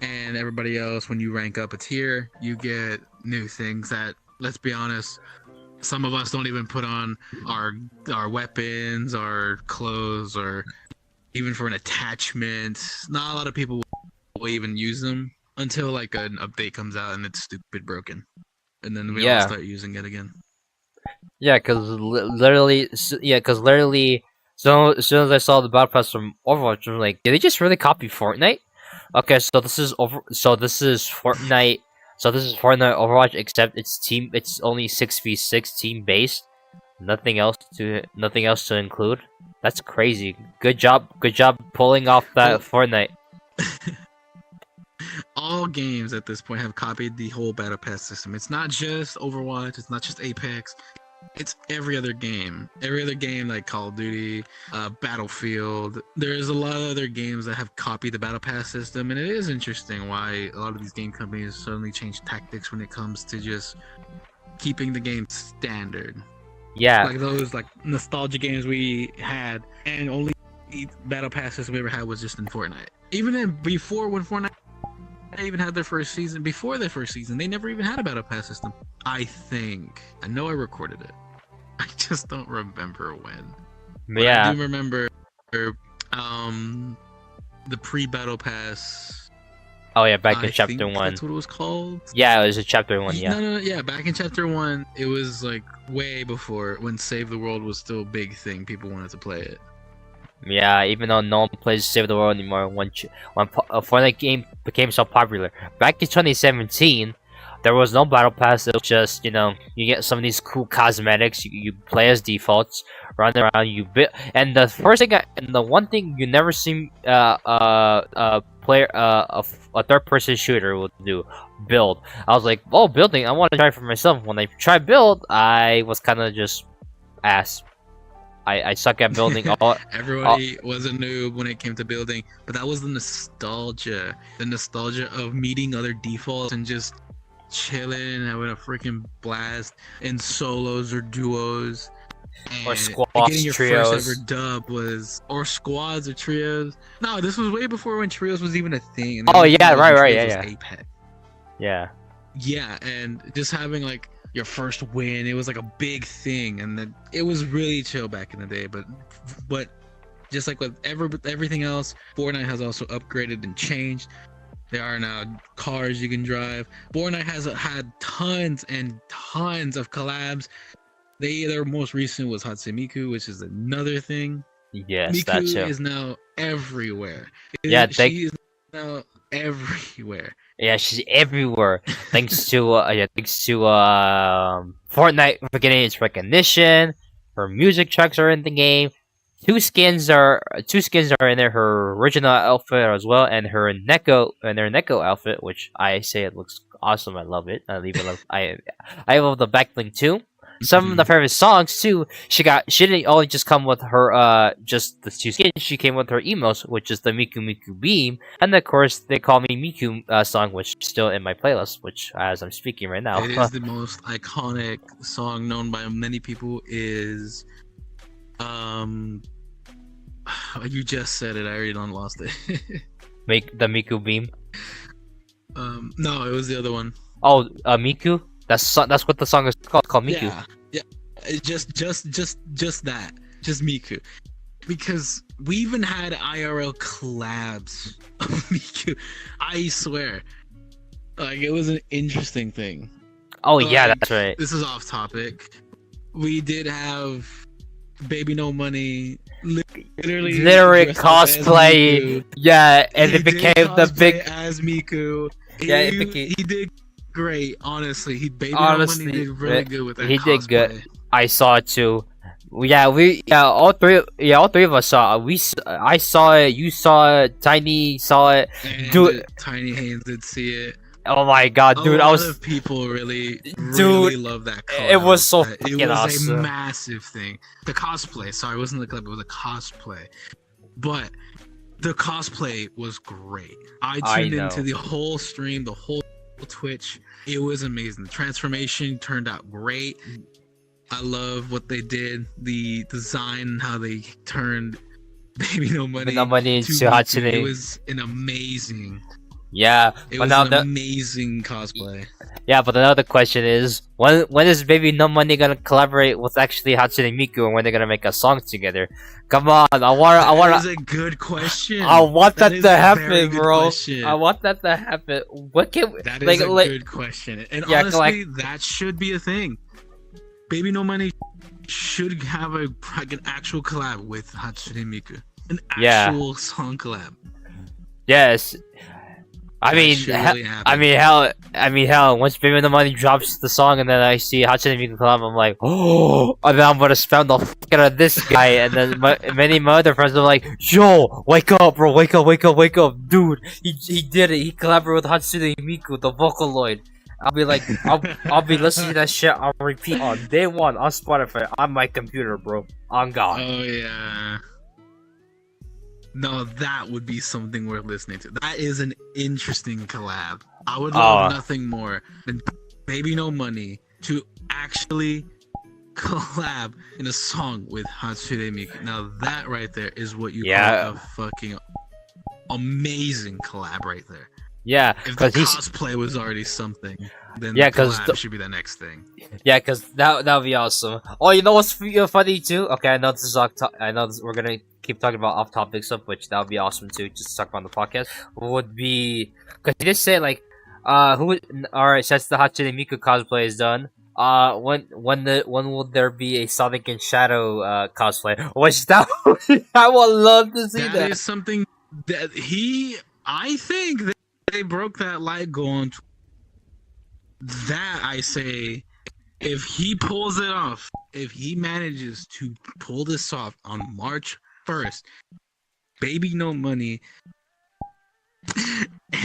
Speaker 1: and everybody else, when you rank up a tier, you get new things that, let's be honest, some of us don't even put on our weapons, our clothes, or even for an attachment. Not a lot of people will even use them until like an update comes out and it's stupid broken, and then we all start using it again. Yeah, because literally.
Speaker 3: So as soon as I saw the battle pass from Overwatch, I'm like, did they just really copy Fortnite? Okay, so this is Fortnite. So this is Fortnite Overwatch, except it's only 6v6 team based. Nothing else to include. That's crazy. Good job pulling off that Fortnite.
Speaker 1: All games at this point have copied the whole battle pass system. It's not just Overwatch, it's not just Apex. It's every other game like Call of Duty, Battlefield. There's a lot of other games that have copied the Battle Pass system, and it is interesting why a lot of these game companies suddenly change tactics when it comes to just keeping the game standard.
Speaker 3: Yeah.
Speaker 1: Like those like nostalgia games we had, and only Battle Pass system we ever had was just in Fortnite. Even then, before, when Fortnite even had their first season, they never even had a Battle Pass system. I know I recorded it. I just don't remember when. But
Speaker 3: yeah.
Speaker 1: I do remember the pre-Battle Pass.
Speaker 3: Oh yeah, back in Chapter 1.
Speaker 1: That's what it was called?
Speaker 3: Yeah, it was a Chapter 1, yeah.
Speaker 1: No, yeah, back in Chapter 1, it was like way before, when Save the World was still a big thing. People wanted to play it.
Speaker 3: Yeah, even though no one plays Save the World anymore, when Fortnite game became so popular back in 2017, there was no battle pass. It was just you get some of these cool cosmetics. You play as defaults, run around. You build, and the first thing and the one thing you never see player a third person shooter will do, build. I was like, oh, building. I want to try it for myself. When I tried build, I was kind of just ass. I suck at building.
Speaker 1: Everybody was a noob when it came to building, but that was the nostalgia of meeting other defaults and just chilling, having a freaking blast in solos or duos, and
Speaker 3: or squads,
Speaker 1: getting your
Speaker 3: trios.
Speaker 1: first ever dub or squads or trios. No, this was way before when trios was even a thing. And
Speaker 3: Oh yeah, right,
Speaker 1: yeah,
Speaker 3: Apex. Yeah,
Speaker 1: and just having like your first win, it was like a big thing, and then it was really chill back in the day. But just like with everything else, Fortnite has also upgraded and changed. There are now cars you can drive. Fortnite has had tons and tons of collabs. Their most recent was Hatsune Miku, which is another thing.
Speaker 3: yes,
Speaker 1: Miku
Speaker 3: that too.
Speaker 1: is now everywhere.
Speaker 3: Yeah,
Speaker 1: she is now everywhere.
Speaker 3: Yeah, she's everywhere. Thanks to Fortnite for getting its recognition. Her music tracks are in the game. Two skins are in there. Her original outfit as well, and her Neko outfit, which I say it looks awesome. I love it. I love the backlink too. Some of the favorite songs too. She didn't only just come with her just the two skins. She came with her emos, which is the Miku Miku Beam, and of course they call me Miku song, which is still in my playlist. Which as I'm speaking right now,
Speaker 1: it is the most iconic song known by many people. Is you just said it. I already done lost it.
Speaker 3: Make the Miku Beam.
Speaker 1: No, it was the other one.
Speaker 3: Oh, Miku. That's what the song is called. It's called Miku.
Speaker 1: Yeah. It's just that. Just Miku. Because we even had IRL collabs of Miku. I swear. Like, it was an interesting thing.
Speaker 3: Oh yeah, that's right.
Speaker 1: This is off topic. We did have Baby No Money literally
Speaker 3: cosplay. Yeah, and it became the big
Speaker 1: as Miku.
Speaker 3: Yeah,
Speaker 1: he did great. Honestly, Baby No Money did really good with that.
Speaker 3: He
Speaker 1: cosplay.
Speaker 3: did good. I saw it too. All three of us saw it. I saw it. You saw it. Tiny saw it.
Speaker 1: Dude, Tiny Haynes did see it.
Speaker 3: Oh my god, dude!
Speaker 1: A lot of people really love that.
Speaker 3: It was so fucking
Speaker 1: It was
Speaker 3: awesome.
Speaker 1: a massive thing. The cosplay. Sorry, it wasn't the clip. It was a cosplay. But the cosplay was great. I tuned into the whole stream, the whole Twitch. It was amazing. The transformation turned out great. I love what they did. The design, how they turned Baby No Money
Speaker 3: into Hatsune.
Speaker 1: It was an amazing.
Speaker 3: Yeah,
Speaker 1: it was an amazing cosplay.
Speaker 3: Yeah, but another question is, when is Baby No Money gonna collaborate with actually Hatsune Miku, and when they're gonna make a song together? Come on, I want.
Speaker 1: That is a good question.
Speaker 3: I want that to happen, bro. I want that to happen. What can?
Speaker 1: That is a good question, and
Speaker 3: yeah,
Speaker 1: honestly, that should be a thing. Baby No Money should have an actual collab with Hatsune Miku, an actual song collab.
Speaker 3: Yes. I mean, hell. Once Baby No Money drops the song, and then I see Hatsune Miku collab, I'm like, oh, and then I'm gonna spam the fuck out of this guy, and then many of my other friends are like, yo, wake up, bro, wake up, dude, he did it, he collaborated with Hatsune Miku, the Vocaloid. I'll be like, I'll be listening to that shit on repeat on day one on Spotify on my computer, bro, on God.
Speaker 1: Oh yeah. No, that would be something worth listening to. That is an interesting collab. I would love nothing more than Baby No Money to actually collab in a song with Hatsune Miku. Now that right there is what you call a fucking amazing collab right there.
Speaker 3: Yeah,
Speaker 1: if the cosplay was already something, then
Speaker 3: because
Speaker 1: should be the next thing.
Speaker 3: Yeah, because that would be awesome. Oh, you know what's funny too? Okay, I know this is we're gonna keep talking about off-topic stuff, which that would be awesome too. Just to talk about on the podcast would be because you just say like, all right, since the Hatsune Miku cosplay is done, when will there be a Sonic and Shadow cosplay? Which that I would love to see
Speaker 1: That
Speaker 3: that.
Speaker 1: is something that I think that they broke that light goal on that. I say, if he pulls it off, if he manages to pull this off on March 1st, Baby No Money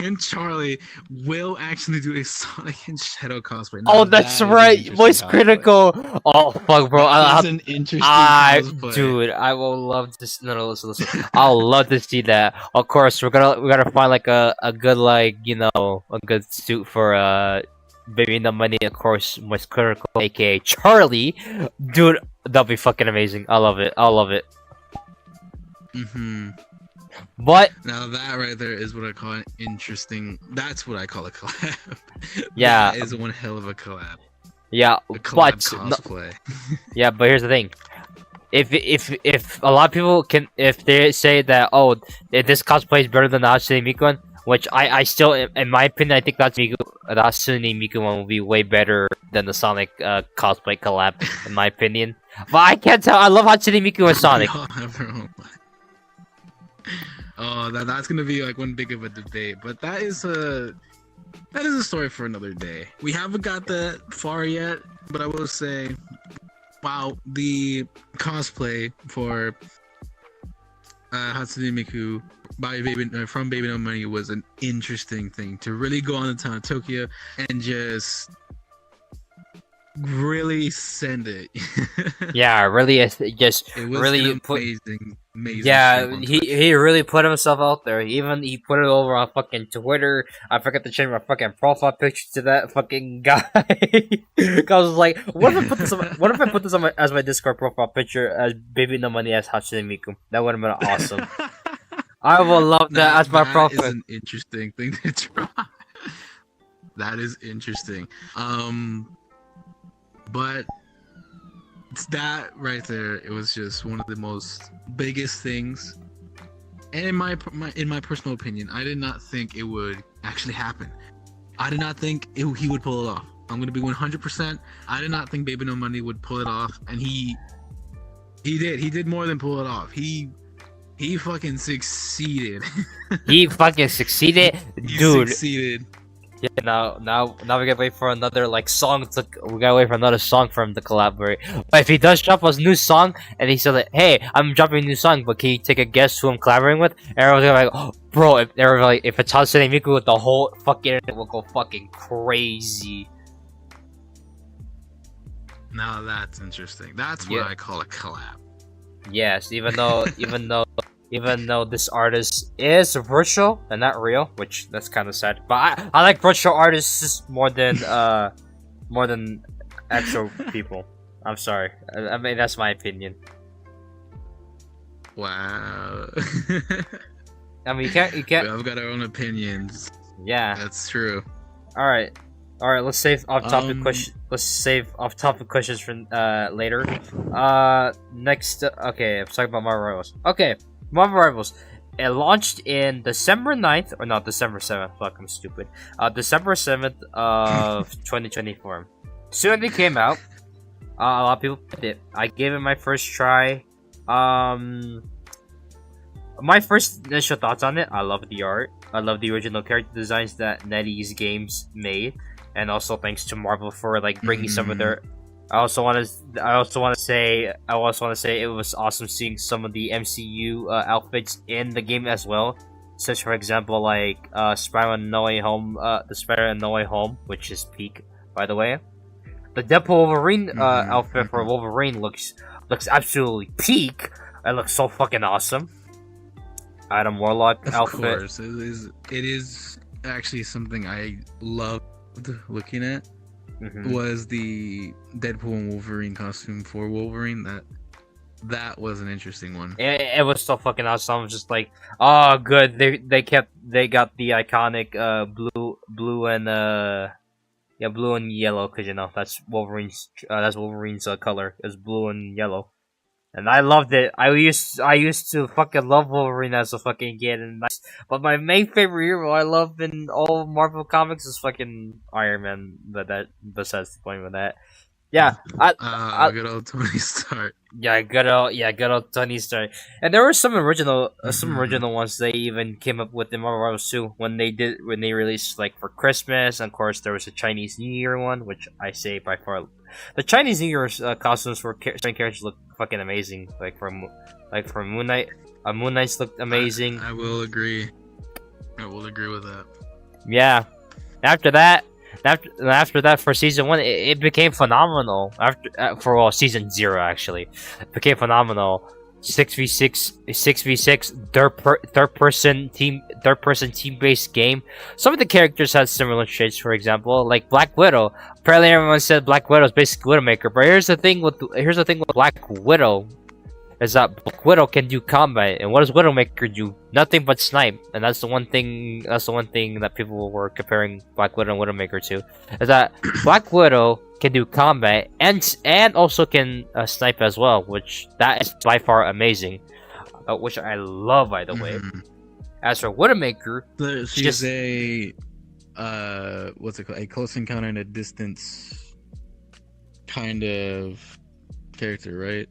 Speaker 1: and Charlie will actually do a Sonic and Shadow cosplay. Now,
Speaker 3: Oh, that's
Speaker 1: that is an
Speaker 3: right,
Speaker 1: interesting
Speaker 3: Voice
Speaker 1: cosplay.
Speaker 3: Critical. Oh fuck, bro!
Speaker 1: That is an interesting cosplay.
Speaker 3: Dude, I will love to. No, listen. I'll love to see that. Of course, we gotta find like a good like a good suit for Baby No Money. Of course, Voice Critical, aka Charlie. Dude, that'll be fucking amazing. I love it. I love it.
Speaker 1: Mm-hmm.
Speaker 3: But
Speaker 1: Now that right there is what I call an interesting. That's what I call a collab.
Speaker 3: yeah,
Speaker 1: That is one hell of a collab.
Speaker 3: yeah,
Speaker 1: A collab
Speaker 3: but
Speaker 1: cosplay.
Speaker 3: yeah, but here's the thing. If a lot of people if they say that if this cosplay is better than the Hatsune Miku one, which I still in my opinion I think the Hatsune Miku one will be way better than the Sonic cosplay collab in my opinion. But I can't tell. I love Hatsune Miku and Sonic.
Speaker 1: They all have their own. Oh, that's gonna be like one big of a debate, but that is a story for another day. We haven't got that far yet, but I will say, wow, the cosplay for Hatsune Miku from Baby No Money was an interesting thing to really go on the town of Tokyo and just really send it.
Speaker 3: Yeah, really, just
Speaker 1: It was
Speaker 3: really
Speaker 1: an
Speaker 3: put.
Speaker 1: amazing.
Speaker 3: Yeah,
Speaker 1: trip on
Speaker 3: he
Speaker 1: Twitch.
Speaker 3: he really put himself out there. He put it over on fucking Twitter. I forgot to change my fucking profile picture to that fucking guy. Cause I was like, what if I put this as my Discord profile picture as Baby No Money as Hatsune Miku? That would have been awesome. I would love that as my
Speaker 1: That
Speaker 3: profile.
Speaker 1: is an interesting thing to try. That is interesting. But it's that right there. It was just one of the most biggest things. And in my personal opinion, I did not think it would actually happen. I did not think he would pull it off. I'm gonna be 100%. I did not think Baby No Money would pull it off, and he did. He did more than pull it off. He fucking succeeded.
Speaker 3: He fucking succeeded,
Speaker 1: He
Speaker 3: dude.
Speaker 1: succeeded.
Speaker 3: Yeah, now we gotta wait for another song. We gotta wait for another song from the collaborate. But if he does drop a new song and he said like, "Hey, I'm dropping a new song, but can you take a guess who I'm collaborating with?" Everyone's gonna be like, "Oh, bro!" If it's Hatsune Miku, the whole fucking internet will go fucking crazy.
Speaker 1: Now that's interesting. That's what I call a collab.
Speaker 3: Yes, even though this artist is virtual and not real, which that's kind of sad. But I like virtual artists more than actual people. I'm sorry. I mean that's my opinion.
Speaker 1: Wow.
Speaker 3: I mean you can't.
Speaker 1: We've got our own opinions.
Speaker 3: Yeah.
Speaker 1: That's true.
Speaker 3: All right. Let's save off-topic questions. Let's save off-topic questions for later. Next. Okay, I'm talking about Marvel Rivals. Okay, Marvel Rivals. It launched in December 9th, or not December 7th. Fuck, I'm stupid. December 7th of 2024. Soon it came out. A lot of people played it. I gave it my first try. My first initial thoughts on it. I love the art. I love the original character designs that NetEase Games made. And also thanks to Marvel for bringing some of their. I also want to say it was awesome seeing some of the MCU outfits in the game as well. Such for example Spider-Man No Way Home, the Spider-Man No Way Home, which is peak by the way. The Deadpool Wolverine outfit for Wolverine looks absolutely peak. It looks so fucking awesome. Adam Warlock outfit.
Speaker 1: Of course, it is actually something I love looking at. Was the Deadpool and Wolverine costume for Wolverine. That was an interesting one.
Speaker 3: It was so fucking awesome. I was just like, oh good, they got the iconic blue and yellow, because that's Wolverine's color is blue and yellow. and I loved it. I used to fucking love Wolverine as a fucking kid, but my main favorite hero I love in all Marvel comics is fucking Iron Man. But besides the point with that. Yeah,
Speaker 1: Good old Tony Stark.
Speaker 3: good old Tony Stark. And there were some original
Speaker 1: Mhm.
Speaker 3: ones they even came up with in Marvel Rivals too when they released like for Christmas. And of course, there was a Chinese New Year one, which I say by far the Chinese New Year costumes for certain characters look fucking amazing. From Moon Knight, Moon Knight's looked amazing.
Speaker 1: I will agree. I will agree with that.
Speaker 3: Yeah. After that, after that for season one, it became phenomenal. For season 0 actually, it became phenomenal. 6v6, third person team based game. Some of the characters had similar traits. For example, like Black Widow. Apparently, everyone said Black Widow is basically Widowmaker. But here's the thing with Black Widow. Is that Black Widow can do combat, and what does Widowmaker do? Nothing but snipe, and that's the one thing. That's the one thing that people were comparing Black Widow and Widowmaker to. Is that Black Widow can do combat and also can snipe as well, which that is by far amazing. Which I love, by the way.
Speaker 1: Mhm.
Speaker 3: As for Widowmaker,
Speaker 1: She's a what's it called? A close encounter and a distance kind of character, right?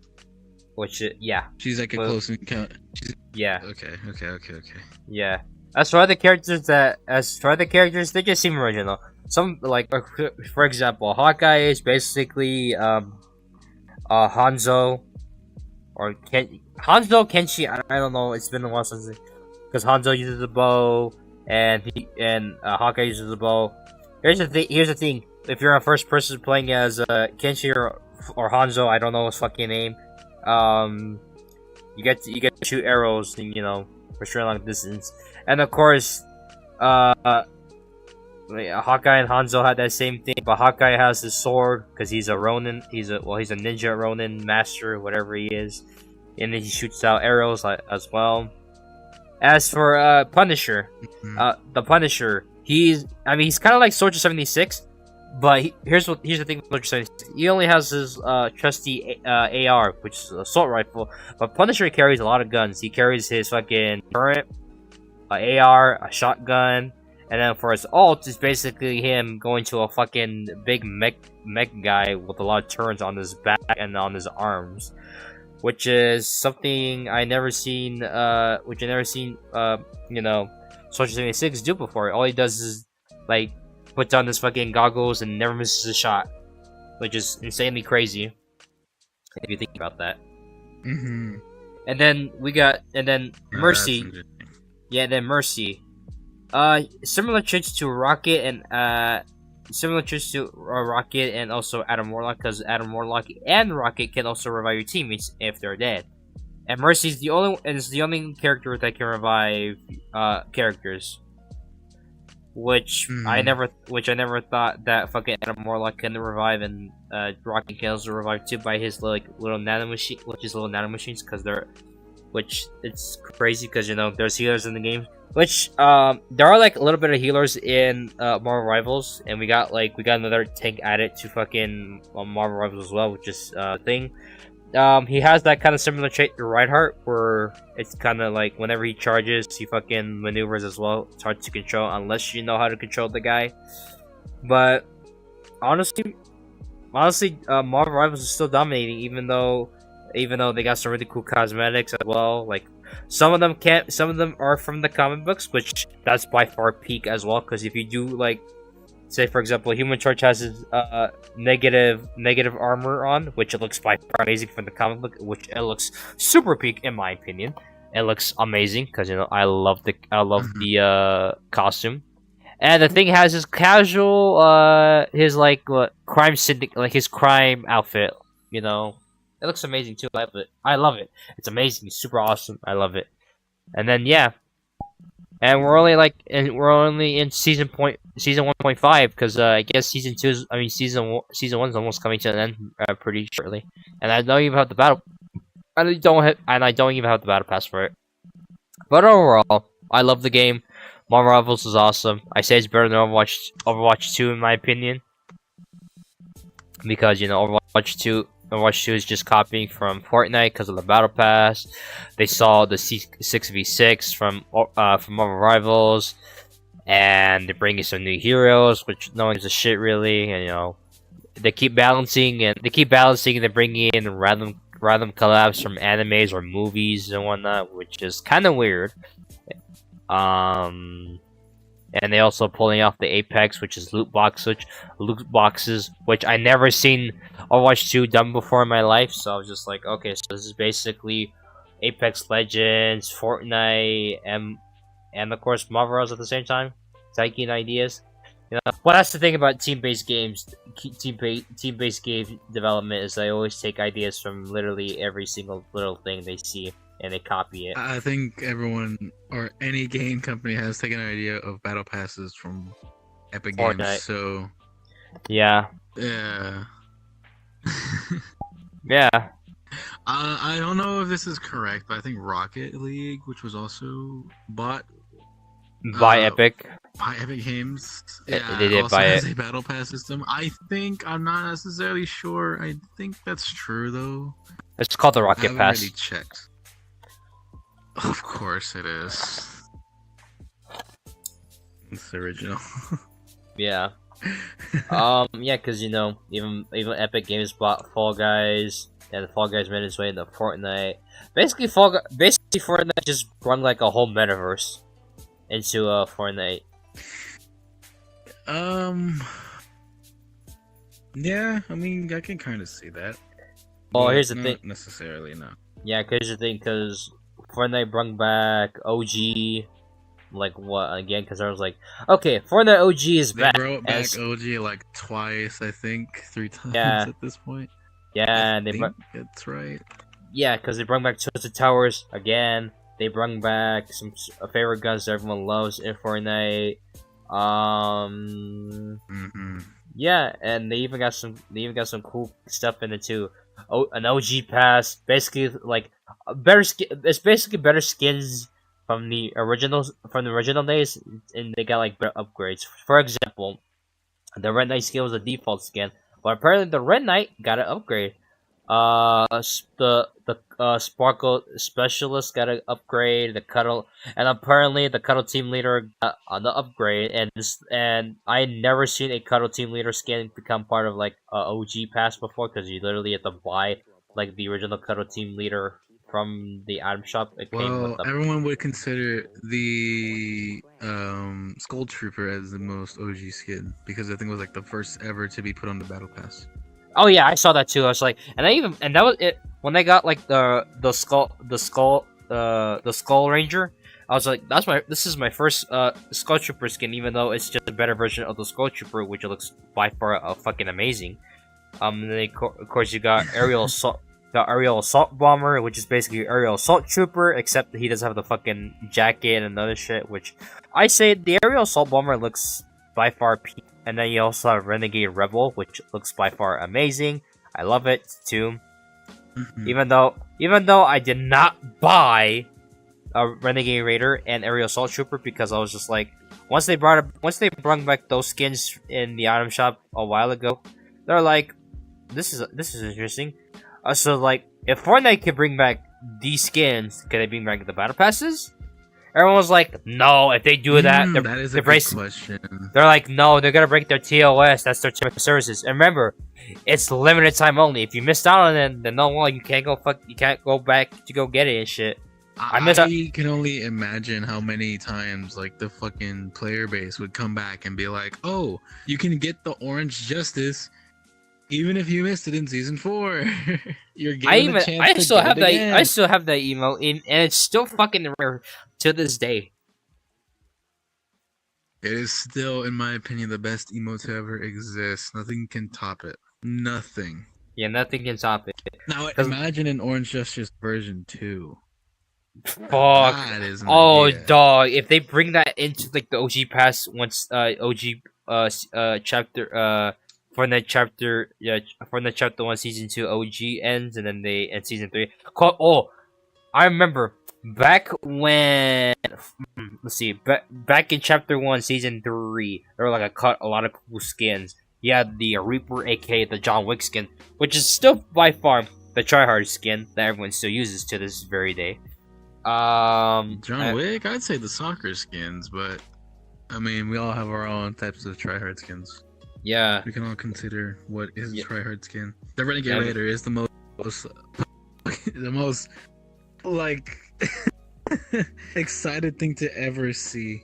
Speaker 3: yeah,
Speaker 1: She's like a
Speaker 3: Well-
Speaker 1: close encounter.
Speaker 3: yeah.
Speaker 1: Okay.
Speaker 3: Yeah. As for other characters, they just seem original. Some like, for example, Hawkeye is basically Hanzo, or Hanzo Kenshi. I don't know. It's been a while since because Hanzo uses the bow and Hawkeye uses the bow. Here's the thing. If you're a first person playing as Kenshi or Hanzo, I don't know his fucking name. You get to shoot arrows, and, for sure long distance. And of course, Hawkeye and Hanzo had that same thing, but Hawkeye has his sword because he's a Ronin. He's a ninja Ronin master, whatever he is, and then he shoots out arrows as well. As for Punisher,
Speaker 1: Mhm.
Speaker 3: the Punisher, he's kind of like Soldier 76, but here's the thing with Soldier 76. He only has his trusty AR, which is an assault rifle, but Punisher carries a lot of guns. He carries his fucking turret, AR, a shotgun, and then for his ult, it's basically him going to a fucking big mech guy with a lot of turrets on his back and on his arms, which is something I never seen. Soldier 76 do before. All he does is like puts on his fucking goggles and never misses a shot, which is insanely crazy if you think about that.
Speaker 1: Mm-hmm.
Speaker 3: And then Mercy. Yeah, then Mercy. Similar traits to Rocket and also Adam Warlock, because Adam Warlock and Rocket can also revive your teammates if they're dead. And Mercy is the only character that can revive characters. Which I never thought that fucking Adam Warlock can revive, and Rocket can also revive too by his little nano machines, which it's crazy because there's healers in the game. Which there are like a little bit of healers in Marvel Rivals, and we got another tank added to fucking Marvel Rivals as well, which is thing. He has that kind of similar trait to Reinhardt, where it's kind of like whenever he charges, he fucking maneuvers as well. It's hard to control unless you know how to control the guy. But honestly, Marvel Rivals is still dominating, even though they got some really cool cosmetics as well. Like some of them are from the comic books, which that's by far peak as well. Because if you do like, say for example, Human Torch has his negative armor on, which it looks by far amazing from the comic book, which it looks super peak in my opinion. It looks amazing because I love the costume. And the thing has his casual his crime syndic, his crime outfit, It looks amazing too. I love it. It's amazing. It's super awesome. I love it. And then and we're only in season 1.5 because I guess season 1's almost coming to an end pretty shortly. And I don't even have the battle. I don't even have the battle pass for it. But overall, I love the game. Marvel Rivals is awesome. I say it's better than Overwatch 2 in my opinion. Because Overwatch 2 Overwatch 2 is just copying from Fortnite because of the Battle Pass. They saw the C6v6 from Marvel Rivals, and they're bringing some new heroes, which no one gives a shit really. And they keep balancing, and they're bringing in random collabs from animes or movies and whatnot, which is kind of weird. And they also pulling off the Apex, which is loot boxes, which I never seen Overwatch 2 done before in my life. So I was just like, okay, so this is basically Apex Legends, Fortnite, and of course Marvel Rivals at the same time. Taking ideas. Well, that's the thing about team-based games. Team-based game development is they always take ideas from literally every single little thing they see, and they copy it.
Speaker 1: I think everyone or any game company has taken an idea of battle passes from Epic
Speaker 3: Fortnite.
Speaker 1: Games. So
Speaker 3: yeah. Yeah.
Speaker 1: I don't know if this is correct, but I think Rocket League, which was also bought
Speaker 3: By Epic.
Speaker 1: by Epic Games,
Speaker 3: They did
Speaker 1: also
Speaker 3: buy
Speaker 1: has
Speaker 3: it.
Speaker 1: a battle pass system. I'm not necessarily sure. I think that's true though.
Speaker 3: It's called the
Speaker 1: I
Speaker 3: Rocket
Speaker 1: haven't
Speaker 3: Pass.
Speaker 1: really checked. Of course it is. It's original.
Speaker 3: Yeah. Yeah, because even Epic Games bought Fall Guys, and the Fall Guys made its way into Fortnite. Basically, Fortnite just run like a whole metaverse into Fortnite.
Speaker 1: Yeah, I mean, I can kind of see that.
Speaker 3: Oh,
Speaker 1: But
Speaker 3: here's the
Speaker 1: not
Speaker 3: thing.
Speaker 1: necessarily, no.
Speaker 3: Yeah, because Fortnite brought back OG. Like what again? Because I was like, okay, Fortnite OG is
Speaker 1: They
Speaker 3: back.
Speaker 1: brought back
Speaker 3: as-
Speaker 1: OG like twice, I think, 3 times
Speaker 3: Yeah.
Speaker 1: at this point.
Speaker 3: yeah,
Speaker 1: I
Speaker 3: and they
Speaker 1: think that's right.
Speaker 3: because they brought back Tilted Towers again. They brought back some favorite guns that everyone loves in Fortnite.
Speaker 1: Mm-hmm.
Speaker 3: Yeah, and they even got some cool stuff in it too. An OG pass, basically like it's basically better skins from the original days, and they got like better upgrades. For example, the Red Knight skin was a default skin, but apparently the Red Knight got an upgrade. The Sparkle Specialist got an upgrade. And apparently the Cuddle Team Leader got an upgrade. And I never seen a Cuddle Team Leader skin become part of like a OG pass before, because you literally have to buy like the original Cuddle Team Leader from the item shop. It came
Speaker 1: Well,
Speaker 3: with the
Speaker 1: everyone would consider the Skull Trooper as the most OG skin because I think it was like the first ever to be put on the Battle Pass.
Speaker 3: Oh yeah, I saw that too. I was like, and that was it when they got like the skull Ranger. I was like, this is my first Skull Trooper skin, even though it's just a better version of the Skull Trooper, which looks by far fucking amazing. And then of course you got Aerial Assault Bomber, which is basically Aerial Assault Trooper, except that he doesn't have the fucking jacket and other shit. Which I say the Aerial Assault Bomber looks by far peak. And then you also have Renegade Rebel, which looks by far amazing. I love it too.
Speaker 1: Mm-hmm.
Speaker 3: Even though I did not buy a Renegade Raider and Aerial Assault Trooper, because I was just like, once they brought back those skins in the item shop a while ago, they're like, this is interesting. So like, if Fortnite could bring back these skins, can they bring back the battle passes? Everyone was like, no, if they do that,
Speaker 1: that is a good question.
Speaker 3: They're like, no, they're gonna break their TOS. That's their term of services. And remember, it's limited time only. If you missed out on it, then no, well, you can't go back to go get it and shit.
Speaker 1: I can only imagine how many times like the fucking player base would come back and be like, oh, you can get the Orange Justice even if you missed it in season 4. You're getting a chance
Speaker 3: I still
Speaker 1: to
Speaker 3: have
Speaker 1: get
Speaker 3: that.
Speaker 1: it again.
Speaker 3: I still have that email in, and it's still fucking rare to this day.
Speaker 1: It is still, in my opinion, the best emote to ever exist. Nothing can top it. Nothing.
Speaker 3: Yeah, nothing can top it.
Speaker 1: Now imagine an Orange Justice version 2.
Speaker 3: Fuck.
Speaker 1: That is an
Speaker 3: Oh,
Speaker 1: idea.
Speaker 3: dog! If they bring that into like the OG pass once chapter for the chapter 1 season 2 OG ends, and then season 3. I remember back when back in chapter 1 season 3, there were like a lot of cool skins. he had the Reaper, aka the John Wick skin, which is still by far the tryhard skin that everyone still uses to this very day.
Speaker 1: John Wick, I'd say the soccer skins, but I mean, we all have our own types of tryhard skins.
Speaker 3: Yeah.
Speaker 1: We can all consider what is
Speaker 3: Yeah.
Speaker 1: a tryhard skin. The Renegade
Speaker 3: Yeah.
Speaker 1: Raider is the most the most like excited thing to ever see.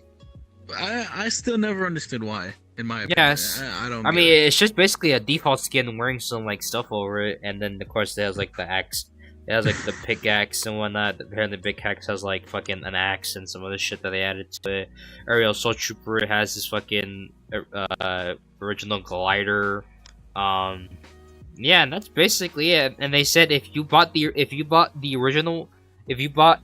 Speaker 1: I still never understood why. In my opinion,
Speaker 3: Yes.
Speaker 1: I don't.
Speaker 3: I
Speaker 1: get
Speaker 3: mean,
Speaker 1: it.
Speaker 3: it's just basically a default skin wearing some like stuff over it, and then of course it has like the axe. It has like the pickaxe and whatnot. Apparently, the pickaxe has like fucking an axe and some other shit that they added to it. Aerial Soul Trooper has this fucking original glider. Yeah, and that's basically it. And they said if you bought the original, if you bought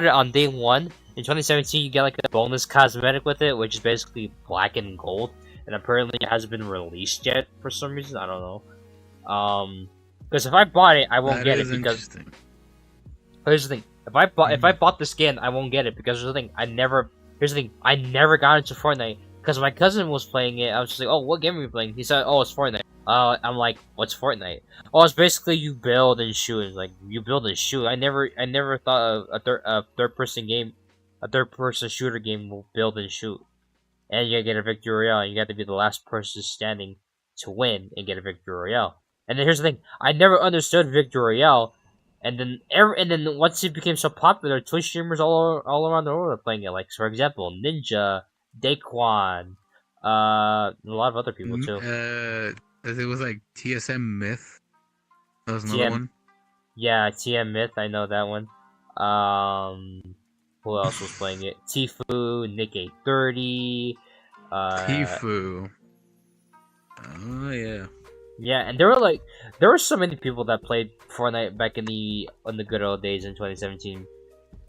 Speaker 3: it on day one in 2017, you get like a bonus cosmetic with it, which is basically black and gold. And apparently, it hasn't been released yet for some reason. I don't know. Because if I bought it, I won't
Speaker 1: That
Speaker 3: get
Speaker 1: is
Speaker 3: it because.
Speaker 1: interesting.
Speaker 3: Here's the thing: if I bought the skin, I won't get it because here's the thing: I never got into Fortnite because my cousin was playing it. I was just like, "Oh, what game are you playing?" He said, "Oh, it's Fortnite." I'm like, "What's Fortnite?" Oh, it's basically you build and shoot. It's like you build and shoot. I never thought of a third person shooter game will build and shoot, and you gotta get a victory royale. And you got to be the last person standing to win and get a victory royale. And then here's the thing: I never understood victory royale. And then once it became so popular, Twitch streamers all around the world are playing it. Like for example, Ninja, Daquan, a lot of other people too.
Speaker 1: It was like TSM Myth. That was another one.
Speaker 3: Yeah, TM Myth, I know that one. Who else was playing it? Tifu, Nick 830.
Speaker 1: Tifu. Oh yeah.
Speaker 3: Yeah, and there were so many people that played Fortnite back in the good old days in 2017.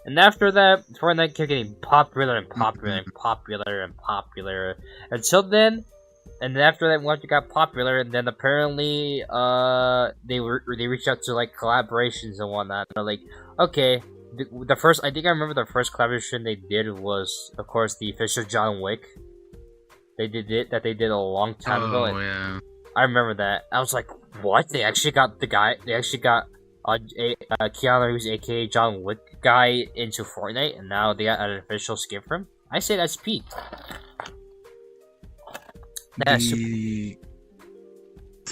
Speaker 3: And after that, Fortnite kept getting popular and popular and popular and popular. Until then, and then after that, once it got popular, and then apparently, they reached out to like collaborations and whatnot. They're like, okay, the first, I think I remember the first collaboration they did was, of course, the official John Wick. They did a long time ago.
Speaker 1: Oh yeah.
Speaker 3: I remember that. I was like, what? They actually got Keanu Reeves, aka John Wick guy, into Fortnite, and now they got an official skin for him. I say that's peak.
Speaker 1: To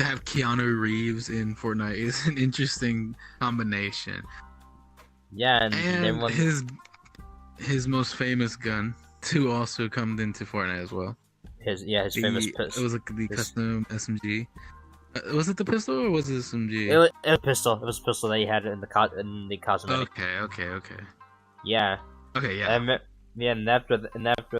Speaker 1: have Keanu Reeves in Fortnite is an interesting combination.
Speaker 3: Yeah, and everyone...
Speaker 1: his most famous gun too also comes into Fortnite as well.
Speaker 3: His famous pistol.
Speaker 1: It was like the custom SMG. Was it the pistol or was it SMG?
Speaker 3: It was a pistol. It was a pistol that he had in the cosmetic.
Speaker 1: Okay.
Speaker 3: Yeah.
Speaker 1: Okay, yeah.
Speaker 3: And after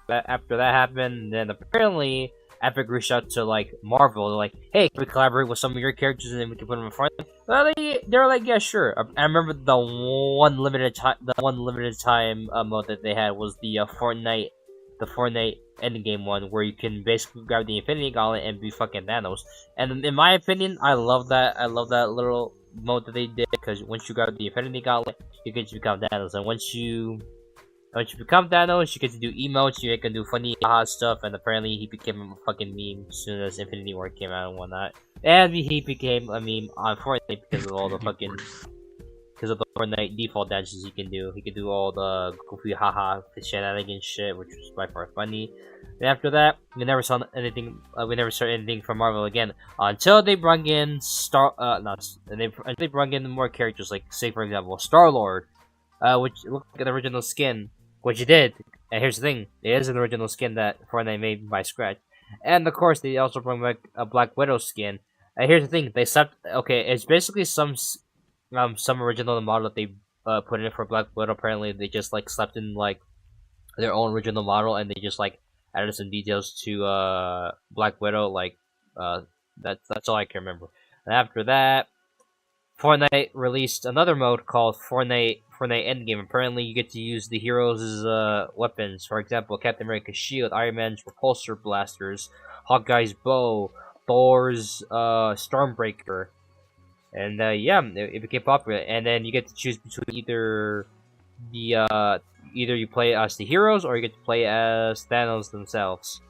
Speaker 3: that happened, then apparently Epic reached out to like Marvel. They're like, "Hey, can we collaborate with some of your characters and then we can put them in Fortnite?" They're like, "Yeah, sure." I remember the one limited time mode that they had was the Fortnite endgame one, where you can basically grab the Infinity Gauntlet and be fucking Thanos. And in my opinion, I love that little mode that they did, because once you grab the Infinity Gauntlet, you get to become Thanos. And once you become Thanos, you get to do emotes, you can do funny haha stuff, and apparently he became a fucking meme as soon as Infinity War came out and whatnot. And he became a meme on Fortnite because of all the fucking... because of the Fortnite default dances he can do. He can do all the goofy haha shenanigans shit, which was by far funny. And after that, we never saw anything. We never saw anything from Marvel again until they brought in they brought in more characters, like say for example Star-Lord, which looked like an original skin, which it did. And here's the thing: it is an original skin that Fortnite made by scratch. And of course, they also brought back a Black Widow skin. And here's the thing: they slept. Okay, it's basically some original model that they put in for Black Widow. Apparently, they just like slept in like their own original model, and they just like added some details to Black Widow. Like that's all I can remember. And after that, Fortnite released another mode called Fortnite Endgame. Apparently, you get to use the heroes as weapons. For example, Captain America's shield, Iron Man's repulsor blasters, Hawkeye's bow, Thor's Stormbreaker. And yeah, it became popular. And then you get to choose between either you play as the heroes or you get to play as Thanos themselves.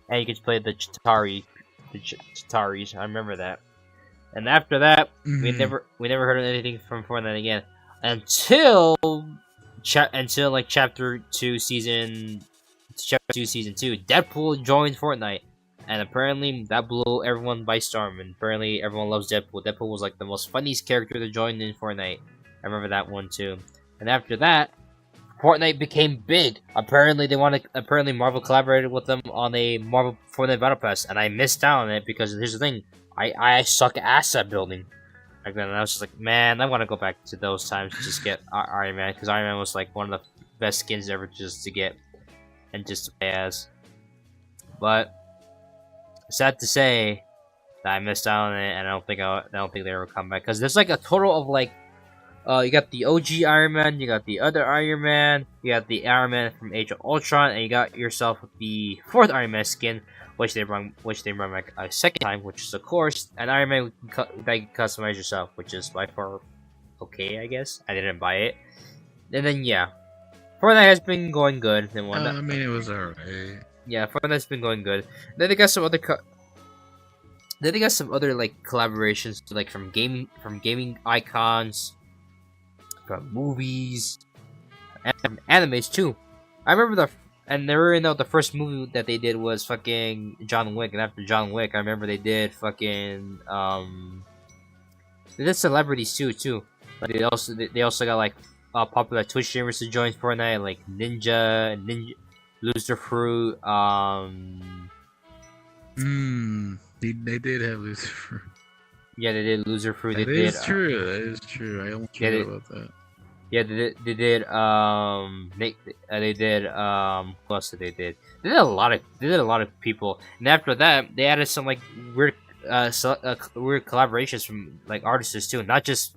Speaker 3: And you get to play the Chitauri the Chitaris. I remember that. And after that, we
Speaker 1: Mhm.
Speaker 3: never heard anything from Fortnite again until like chapter 2 season 2. Deadpool joined Fortnite, and apparently that blew everyone by storm. And apparently everyone loves Deadpool. Deadpool was like the most funniest character to join in Fortnite. I remember that one too. And after that, Fortnite became big. Apparently Marvel collaborated with them on a Marvel Fortnite Battle Pass, and I missed out on it because here's the thing. I suck ass at building back then, and I was just like, man, I want to go back to those times to just get Iron Man, because Iron Man was like one of the best skins ever just to get and just to play as. But sad to say that I missed out on it, and I don't think they ever come back, because there's like a total of like you got the OG Iron Man, you got the other Iron Man, you got the Iron Man from Age of Ultron, and you got yourself the 4th Iron Man skin, which they brought back a second time, which is of course an Iron Man that you can customize yourself, which is by far okay, I guess. I didn't buy it. And then yeah, Fortnite has been going good. And
Speaker 1: I mean, it was alright.
Speaker 3: yeah, Fortnite's been going good. Then they got some other like collaborations, like from gaming icons, from movies, and from animes too. I remember the first movie that they did was fucking John Wick, and after John Wick, I remember they did fucking they did celebrities too. But they also got like popular Twitch streamers to join Fortnite, like Ninja, Loser Fruit.
Speaker 1: They did have Lucifer.
Speaker 3: Yeah, they did Loser Fruit.
Speaker 1: That is true. That is true. I almost forgot about that.
Speaker 3: Yeah, they did who else did they did? They did a lot of people. And after that, they added some like weird weird collaborations from like artists too, not just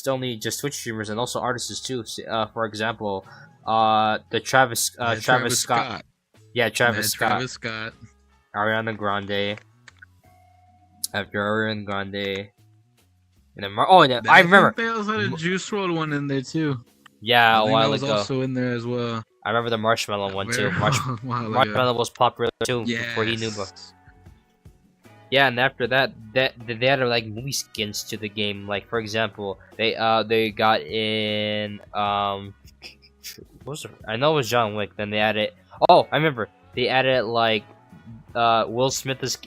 Speaker 3: only Twitch streamers, and also artists too. For example, the Travis Scott. Yeah, Travis Scott. Ariana Grande. After Ariana Grande. And then I remember.
Speaker 1: They also had a Juice WRLD one in there too.
Speaker 3: Yeah, a while
Speaker 1: was
Speaker 3: ago.
Speaker 1: Also in there as well.
Speaker 3: I remember the Marshmallow one too. Marshmallow was popular too before he knew about. Yeah, and after that, they added like movie skins to the game. Like for example, they got in what was it? I know it was John Wick. Then they added. Oh, I remember they added like Will Smith's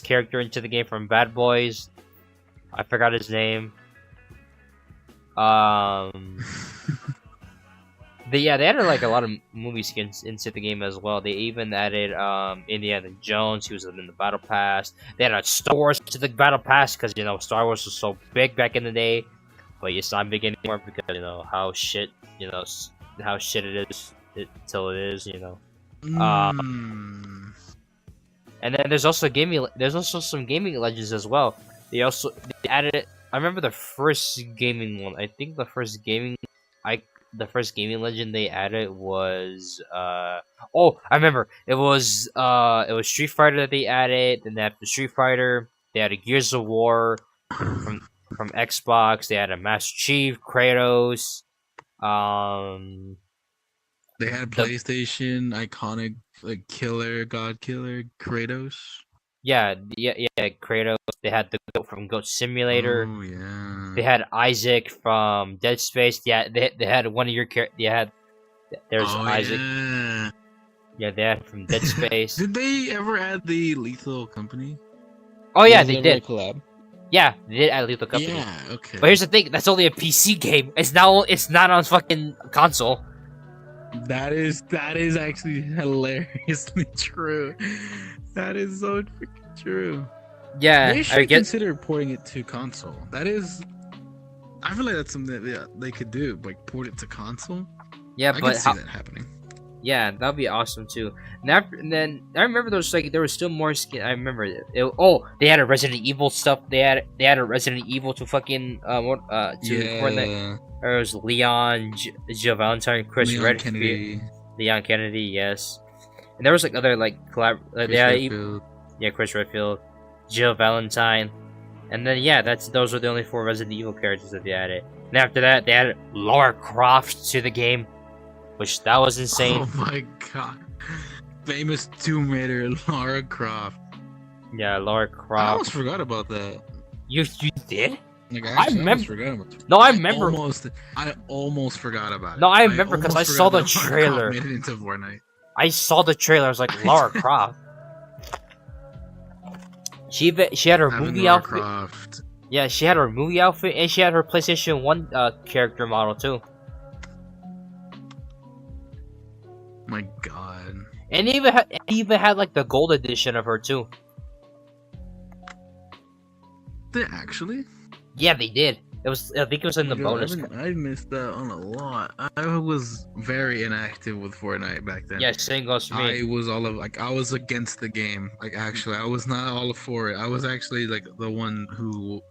Speaker 3: character into the game from Bad Boys. I forgot his name. They added like a lot of movie skins into the game as well. They even added Indiana Jones, who was in the Battle Pass. They added Star Wars to the Battle Pass because Star Wars was so big back in the day, but it's not big anymore because how shit it is till it is. And then there's also some gaming legends as well. They added. I remember the first gaming one. I think the first gaming legend they added was I remember it was Street Fighter that they added. Then after Street Fighter, they added Gears of War from Xbox. They added Master Chief, Kratos.
Speaker 1: They had PlayStation iconic like God Killer Kratos.
Speaker 3: Yeah, Kratos. They had the goat from Goat Simulator.
Speaker 1: Oh yeah.
Speaker 3: They had Isaac from Dead Space. Yeah, they had one of your characters. There's Isaac.
Speaker 1: Yeah.
Speaker 3: Yeah, they had from Dead Space.
Speaker 1: Did they ever add the Lethal Company?
Speaker 3: Oh yeah, they did.
Speaker 1: Collab.
Speaker 3: Yeah, they did add Lethal Company.
Speaker 1: Yeah, okay.
Speaker 3: But here's the thing: that's only a PC game. It's not on fucking console.
Speaker 1: That is actually hilariously true. That is so freaking true.
Speaker 3: Yeah,
Speaker 1: they should consider porting it to console. That is, I feel like that's something that they could do, like port it to console.
Speaker 3: Yeah,
Speaker 1: I can see that happening.
Speaker 3: Yeah, that'd be awesome too. And then I remember there was still more skin. I remember they had a Resident Evil stuff. They had a Resident Evil to fucking Fortnite. There was Leon, Jill Valentine, Chris Redfield, Leon Kennedy, yes. And there was like other like collab. Chris Redfield, Jill Valentine, and then those were the only 4 Resident Evil characters that they added. And after that, they added Lara Croft to the game, which that was insane.
Speaker 1: Oh my god, famous Tomb Raider Lara Croft.
Speaker 3: Yeah, Lara
Speaker 1: I
Speaker 3: Croft.
Speaker 1: almost forgot about that.
Speaker 3: You did?
Speaker 1: Like,
Speaker 3: I
Speaker 1: actually, I almost
Speaker 3: remember.
Speaker 1: forgot about it.
Speaker 3: No, I remember.
Speaker 1: I almost forgot about it.
Speaker 3: No, I remember because I
Speaker 1: almost
Speaker 3: saw
Speaker 1: forgot
Speaker 3: the
Speaker 1: that Lara
Speaker 3: trailer.
Speaker 1: Croft made it into Fortnite.
Speaker 3: I saw the trailer. I was like, Lara Croft. She had her
Speaker 1: Having
Speaker 3: movie
Speaker 1: Lara
Speaker 3: outfit.
Speaker 1: Croft.
Speaker 3: Yeah, she had her movie outfit, and she had her PlayStation 1 character model too.
Speaker 1: My God.
Speaker 3: And they even had like the gold edition of her too.
Speaker 1: They actually?
Speaker 3: Yeah, they did. I think it was in the bonus.
Speaker 1: I missed that on a lot. I was very inactive with Fortnite back then.
Speaker 3: Yeah, same goes for me.
Speaker 1: I was against the game. Like, actually, I was not all for it. I was actually like the one who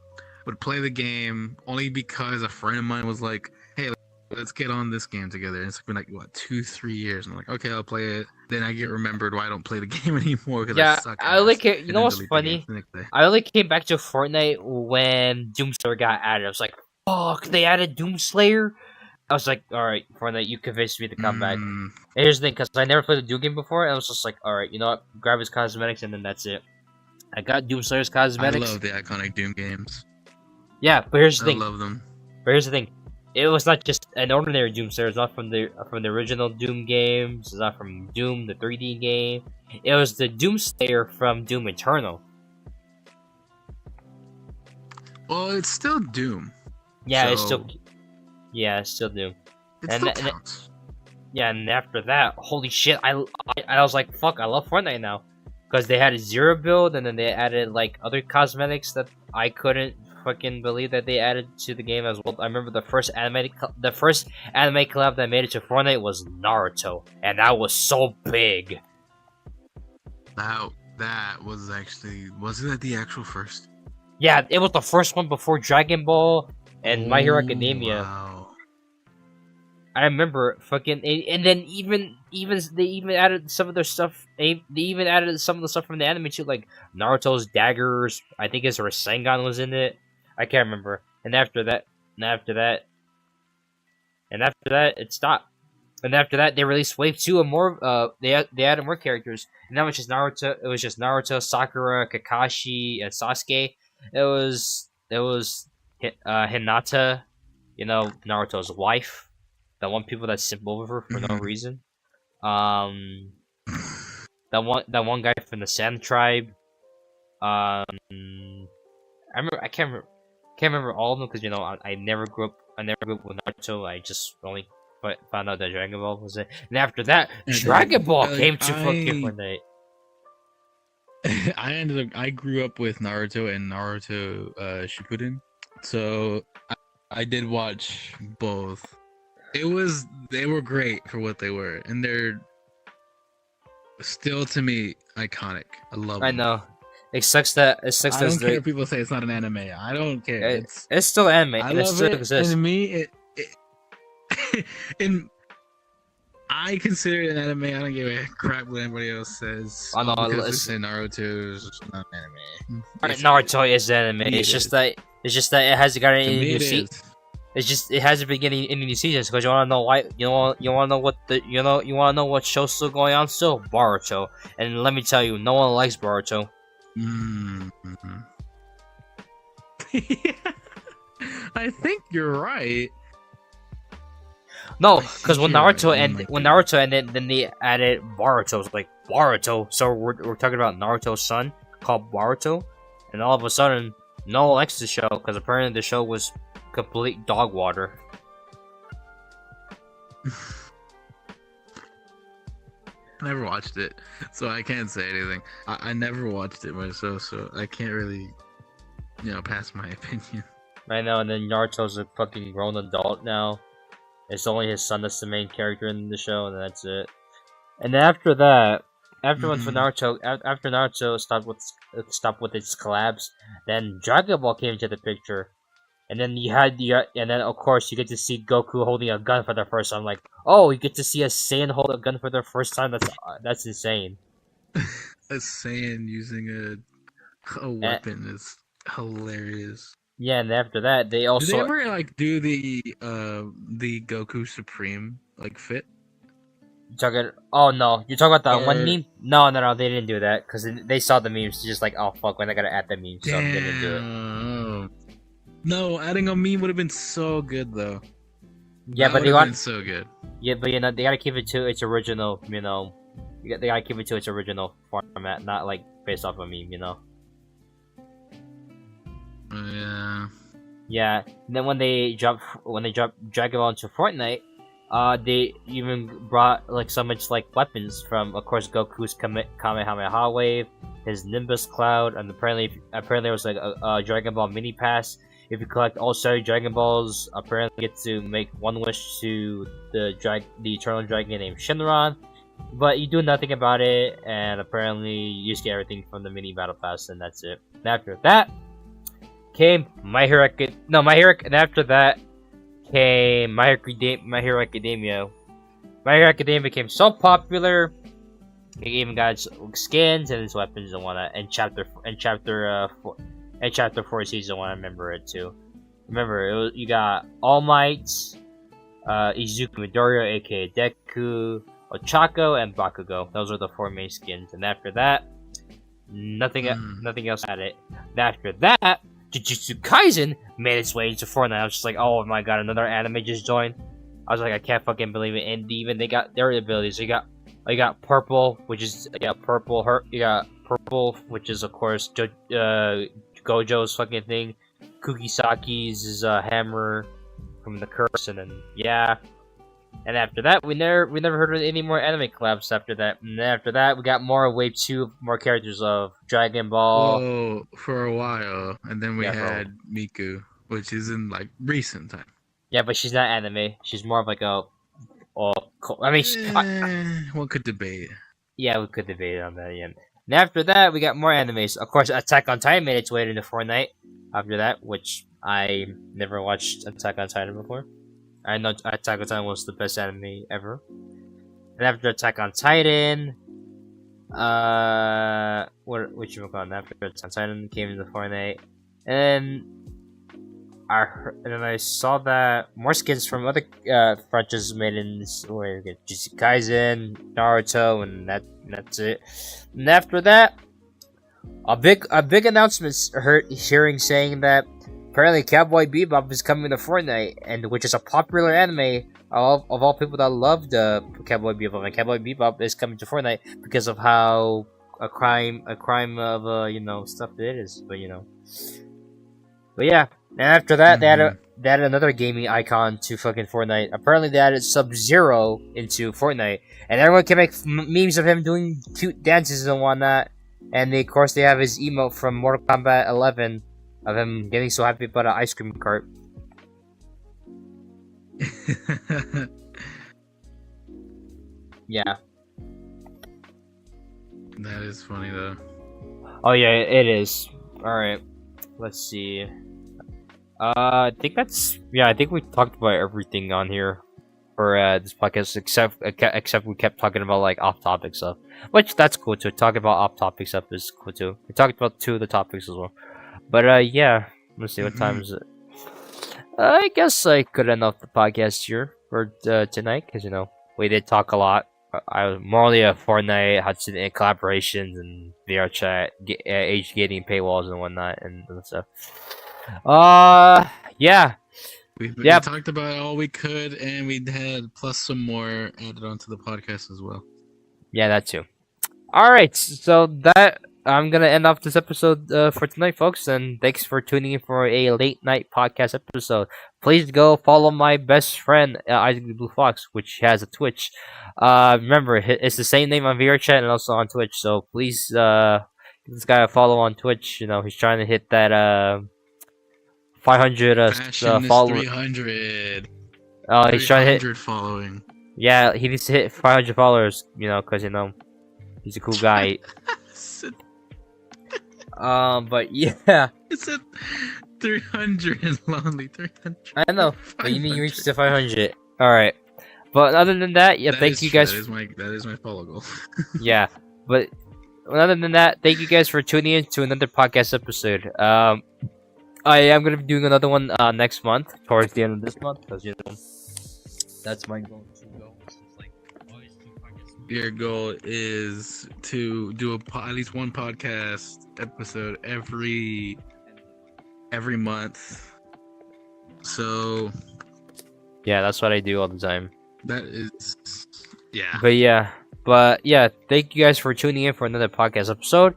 Speaker 1: would play the game only because a friend of mine was like, "Hey, let's get on this game together." And it's been like what 2-3 years. And I'm like, okay, I'll play it. Then I get remembered why I don't play the game anymore because I suck.
Speaker 3: I like it. You
Speaker 1: and
Speaker 3: know
Speaker 1: then
Speaker 3: what's
Speaker 1: delete the
Speaker 3: funny?
Speaker 1: game the next day.
Speaker 3: I only came back to Fortnite when Doomslayer got added. I was like, fuck, they added Doomslayer? I was like, alright, Fortnite, you convinced me to come back. And here's the thing, because I never played a Doom game before, and I was just like, alright, you know what? Grab his cosmetics, and then that's it. I got Doomslayer's cosmetics.
Speaker 1: I love the iconic Doom games.
Speaker 3: Yeah, but here's the thing.
Speaker 1: I love them.
Speaker 3: But here's the thing. It was not just an ordinary Doomslayer. It's not from the original Doom games. It's not from Doom, the 3D game. It was the Doomslayer from Doom Eternal.
Speaker 1: Well, it's still Doom.
Speaker 3: Yeah, it's
Speaker 1: So-
Speaker 3: still. Yeah, it's still Doom.
Speaker 1: It
Speaker 3: And
Speaker 1: still
Speaker 3: that-
Speaker 1: counts.
Speaker 3: Yeah, and after that, holy shit! I was like, fuck, I love Fortnite now, because they had a zero build, and then they added like other cosmetics that I couldn't fucking believe that they added to the game as well. I remember the first anime collab that made it to Fortnite was Naruto, and that was so big.
Speaker 1: That was actually, wasn't it the actual first?
Speaker 3: Yeah, it was the first one before Dragon Ball and My Hero Academia.
Speaker 1: Wow.
Speaker 3: I remember fucking, and then they even added some of their stuff. They even added some of the stuff from the anime too, like Naruto's daggers. I think his Rasengan was in it. I can't remember. And after that, it stopped. And after that, they released Wave 2 and more. They added more characters, and that was just Naruto. It was just Naruto, Sakura, Kakashi, and Sasuke. It was Hinata, you know, Naruto's wife. That one people that simp over her for no reason. That one guy from the Sand Tribe. I can't remember all of them because, you know, I never grew up with Naruto. I just only found out that Dragon Ball was it. And after that, Dragon Ball came to fucking Fortnite.
Speaker 1: I grew up with Naruto and Naruto Shippuden, so I did watch both. They were great for what they were, and they're still to me iconic. I love them.
Speaker 3: I know. It sucks that
Speaker 1: I don't care if people say it's not an anime. I don't care.
Speaker 3: It's still anime.
Speaker 1: I
Speaker 3: And it
Speaker 1: love
Speaker 3: still
Speaker 1: it.
Speaker 3: exists.
Speaker 1: And to me, I consider it an anime. I don't give a crap what anybody else says.
Speaker 3: I know,
Speaker 1: Because they
Speaker 3: it's-
Speaker 1: say Naruto is not an anime.
Speaker 3: Naruto is anime.
Speaker 1: To me,
Speaker 3: It's
Speaker 1: it
Speaker 3: just
Speaker 1: is.
Speaker 3: that it hasn't got
Speaker 1: To
Speaker 3: any
Speaker 1: me,
Speaker 3: new
Speaker 1: it
Speaker 3: seasons.
Speaker 1: is.
Speaker 3: It's just it hasn't been getting any new seasons because you wanna know why. You wanna know what show's still going on still. Boruto, and let me tell you, no one likes Boruto.
Speaker 1: Mm-hmm. I think you're right.
Speaker 3: No,
Speaker 1: I
Speaker 3: because
Speaker 1: think
Speaker 3: when
Speaker 1: you're right.
Speaker 3: Naruto
Speaker 1: Oh
Speaker 3: and
Speaker 1: my
Speaker 3: when
Speaker 1: God.
Speaker 3: Naruto ended, then they added Boruto. It's like Boruto. So we're talking about Naruto's son called Boruto, and all of a sudden, no one likes the show because apparently the show was complete dog water.
Speaker 1: I never watched it, so I can't say anything. I never watched it myself, so I can't really, pass my opinion.
Speaker 3: I know, and then Naruto's a fucking grown adult now. It's only his son that's the main character in the show, and that's it. And after that, after Naruto stopped with its collabs, then Dragon Ball came into the picture, and then and then of course you get to see Goku holding a gun for the first time. Like, oh, you get to see a Saiyan hold a gun for the first time. That's insane.
Speaker 1: A Saiyan using a weapon is hilarious.
Speaker 3: Yeah, and after that, they
Speaker 1: Did
Speaker 3: also
Speaker 1: they ever do the Goku Supreme fit?
Speaker 3: Talking. Oh no, you're talking about that one
Speaker 1: Or
Speaker 3: meme? No, they didn't do that because they saw the memes. Just like, oh fuck, when I gotta add the meme, so they didn't do it.
Speaker 1: damn. No, adding a meme would have been so good though.
Speaker 3: Yeah,
Speaker 1: That
Speaker 3: but
Speaker 1: would
Speaker 3: they
Speaker 1: have
Speaker 3: want.
Speaker 1: been so good.
Speaker 3: Yeah, but they gotta keep it to its original. They gotta keep it to its original format, not like based off a meme.
Speaker 1: Yeah.
Speaker 3: Yeah. And then when they drop Dragon Ball into Fortnite, they even brought like so much like weapons from, of course, Goku's Kamehameha wave, his Nimbus cloud, and apparently there was like a Dragon Ball mini pass. If you collect all 30 Dragon Balls, apparently you get to make one wish to the Eternal Dragon named Shinron. But you do nothing about it, and apparently you just get everything from the mini battle pass, and that's it. And after that came My Hero and after that came My Hero Academia. My Hero Academia became so popular, it even got its skins and its weapons and whatnot. And chapter 4 season 1, I remember it too. Remember, you got All Might, Izuku Midoriya, aka Deku, Ochako, and Bakugo. Those are the 4 main skins. And after that, nothing else had it. And after that, Jujutsu Kaisen made its way into Fortnite. I was just like, oh my god, another anime just joined. I was like, I can't fucking believe it. And even they got their abilities. You got purple, which is purple. You got purple, which is of course Gojo's fucking thing. Kugisaki's hammer from the curse, and then yeah. And after that, we never heard of any more anime collabs after that. And then after that, we got more Wave 2, more characters of Dragon Ball.
Speaker 1: Oh, for a while, and then we had Miku, which is in like recent time.
Speaker 3: Yeah, but she's not anime. She's more of like a. I mean,
Speaker 1: one could debate.
Speaker 3: Yeah, we could debate on that. Yeah. And after that, we got more animes. Of course, Attack on Titan made its way into Fortnite. After that, which I never watched Attack on Titan before. I know Attack on Titan was the best anime ever. And after Attack on Titan, which you call after Attack on Titan came into Fortnite, and then I saw that more skins from other franchises made in this. Where you get Jujutsu Kaisen, Naruto, and that's it. And after that, a big announcement hearing saying that apparently Cowboy Bebop is coming to Fortnite, and which is a popular anime of all people that love the Cowboy Bebop. And Cowboy Bebop is coming to Fortnite because of how a crime of stuff it is. But yeah. And after that, they added another gaming icon to fucking Fortnite. Apparently, they added Sub-Zero into Fortnite, and everyone can make memes of him doing cute dances and whatnot. And of course, they have his emote from Mortal Kombat 11 of him getting so happy about an ice cream cart. Yeah.
Speaker 1: That is funny though.
Speaker 3: Oh yeah, it is. All right, let's see. I think we talked about everything on here for this podcast, except we kept talking about like off-topic stuff, which that's cool too. Talking about off-topic stuff is cool too. We talked about 2 of the topics as well, but yeah, let's see what time is it. I guess I could end off the podcast here for tonight because we did talk a lot. I was morally a Fortnite, Hudson, and collaborations and VR chat, age gating paywalls and whatnot and stuff. Yeah.
Speaker 1: We talked about all we could, and we had plus some more added onto the podcast as well.
Speaker 3: Yeah, that too. All right, so that I'm gonna end off this episode for tonight, folks, and thanks for tuning in for a late night podcast episode. Please go follow my best friend Isaac the Blue Fox, which has a Twitch. Remember, it's the same name on VRChat and also on Twitch. So please give this guy a follow on Twitch. He's trying to hit that 500 followers.
Speaker 1: 300.
Speaker 3: Oh, he's trying to hit
Speaker 1: 300 following.
Speaker 3: Yeah, he needs to hit 500 followers. Because he's a cool guy. But yeah.
Speaker 1: It's at 300 lonely 300.
Speaker 3: I know, but you need to reach the 500. All right. But other than that, yeah, thank you guys.
Speaker 1: That is my follow goal.
Speaker 3: Yeah, but other than that, thank you guys for tuning in to another podcast episode. I am gonna be doing another one next month, towards the end of this month, because that's my goal to go. It's like always 2 podcasts
Speaker 1: your goal is to do at least one podcast episode every month. So
Speaker 3: Yeah, that's what I do all the time.
Speaker 1: that is, yeah.
Speaker 3: But yeah, thank you guys for tuning in for another podcast episode.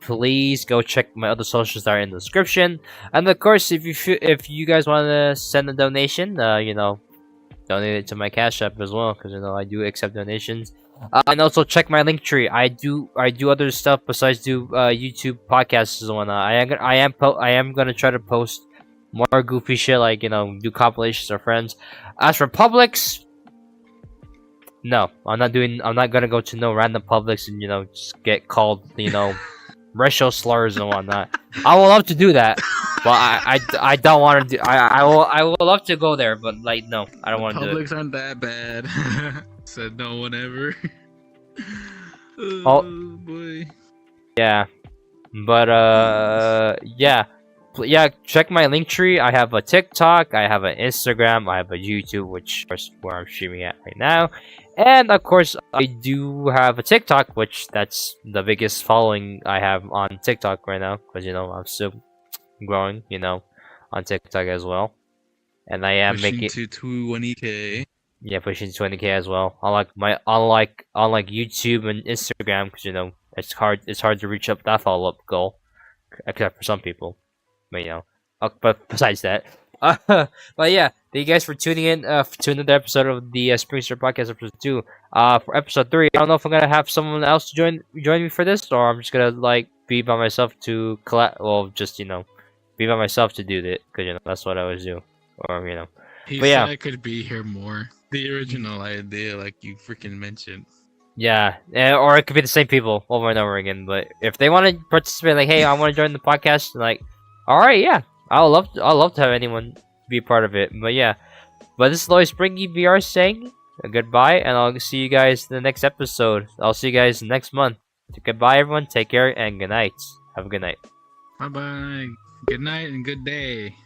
Speaker 3: Please go check my other socials that are in the description, and of course, if you guys want to send a donation, donate it to my Cash App as well, because I do accept donations. And also check my link tree. I do other stuff besides do YouTube podcasts and whatnot. I am gonna try to post more goofy shit, like do compilations or friends. As for Publix, no, I'm not gonna go to no random Publix and just get called racial slurs and whatnot. I would love to do that, but I don't want to do. I will love to go there, but like no, I don't want to do it.
Speaker 1: Publix aren't that bad. Said no one ever.
Speaker 3: Oh.
Speaker 1: Boy.
Speaker 3: Yeah, but yeah, check my link tree. I have a TikTok, I have an Instagram, I have a YouTube, which is where I'm streaming at right now, and of course I do have a TikTok, which that's the biggest following I have on TikTok right now, because I'm still growing, on TikTok as well, and I am
Speaker 1: Pushing
Speaker 3: making
Speaker 1: to 20K.
Speaker 3: yeah, pushing 20K as well. Unlike YouTube and Instagram, because it's hard to reach up that follow up goal, except for some people. But but besides that, but yeah, thank you guys for tuning in to another episode of the Springster podcast, episode 2. For episode 3, I don't know if I'm gonna have someone else to join me for this, or I'm just gonna be by myself to be by myself to do it, because that's what I always do, or
Speaker 1: He
Speaker 3: But
Speaker 1: said
Speaker 3: yeah.
Speaker 1: I could be here more. The original idea, like you freaking mentioned.
Speaker 3: Yeah, or it could be the same people over and over again. But if they want to participate, like, hey, I want to join the podcast, like, all right, yeah, I'll love to have anyone be a part of it. But yeah, but this is Lois Springy VR saying goodbye, and I'll see you guys in the next episode. I'll see you guys next month. So goodbye, everyone. Take care and good night. Have a good night.
Speaker 1: Bye bye. Good night and good day.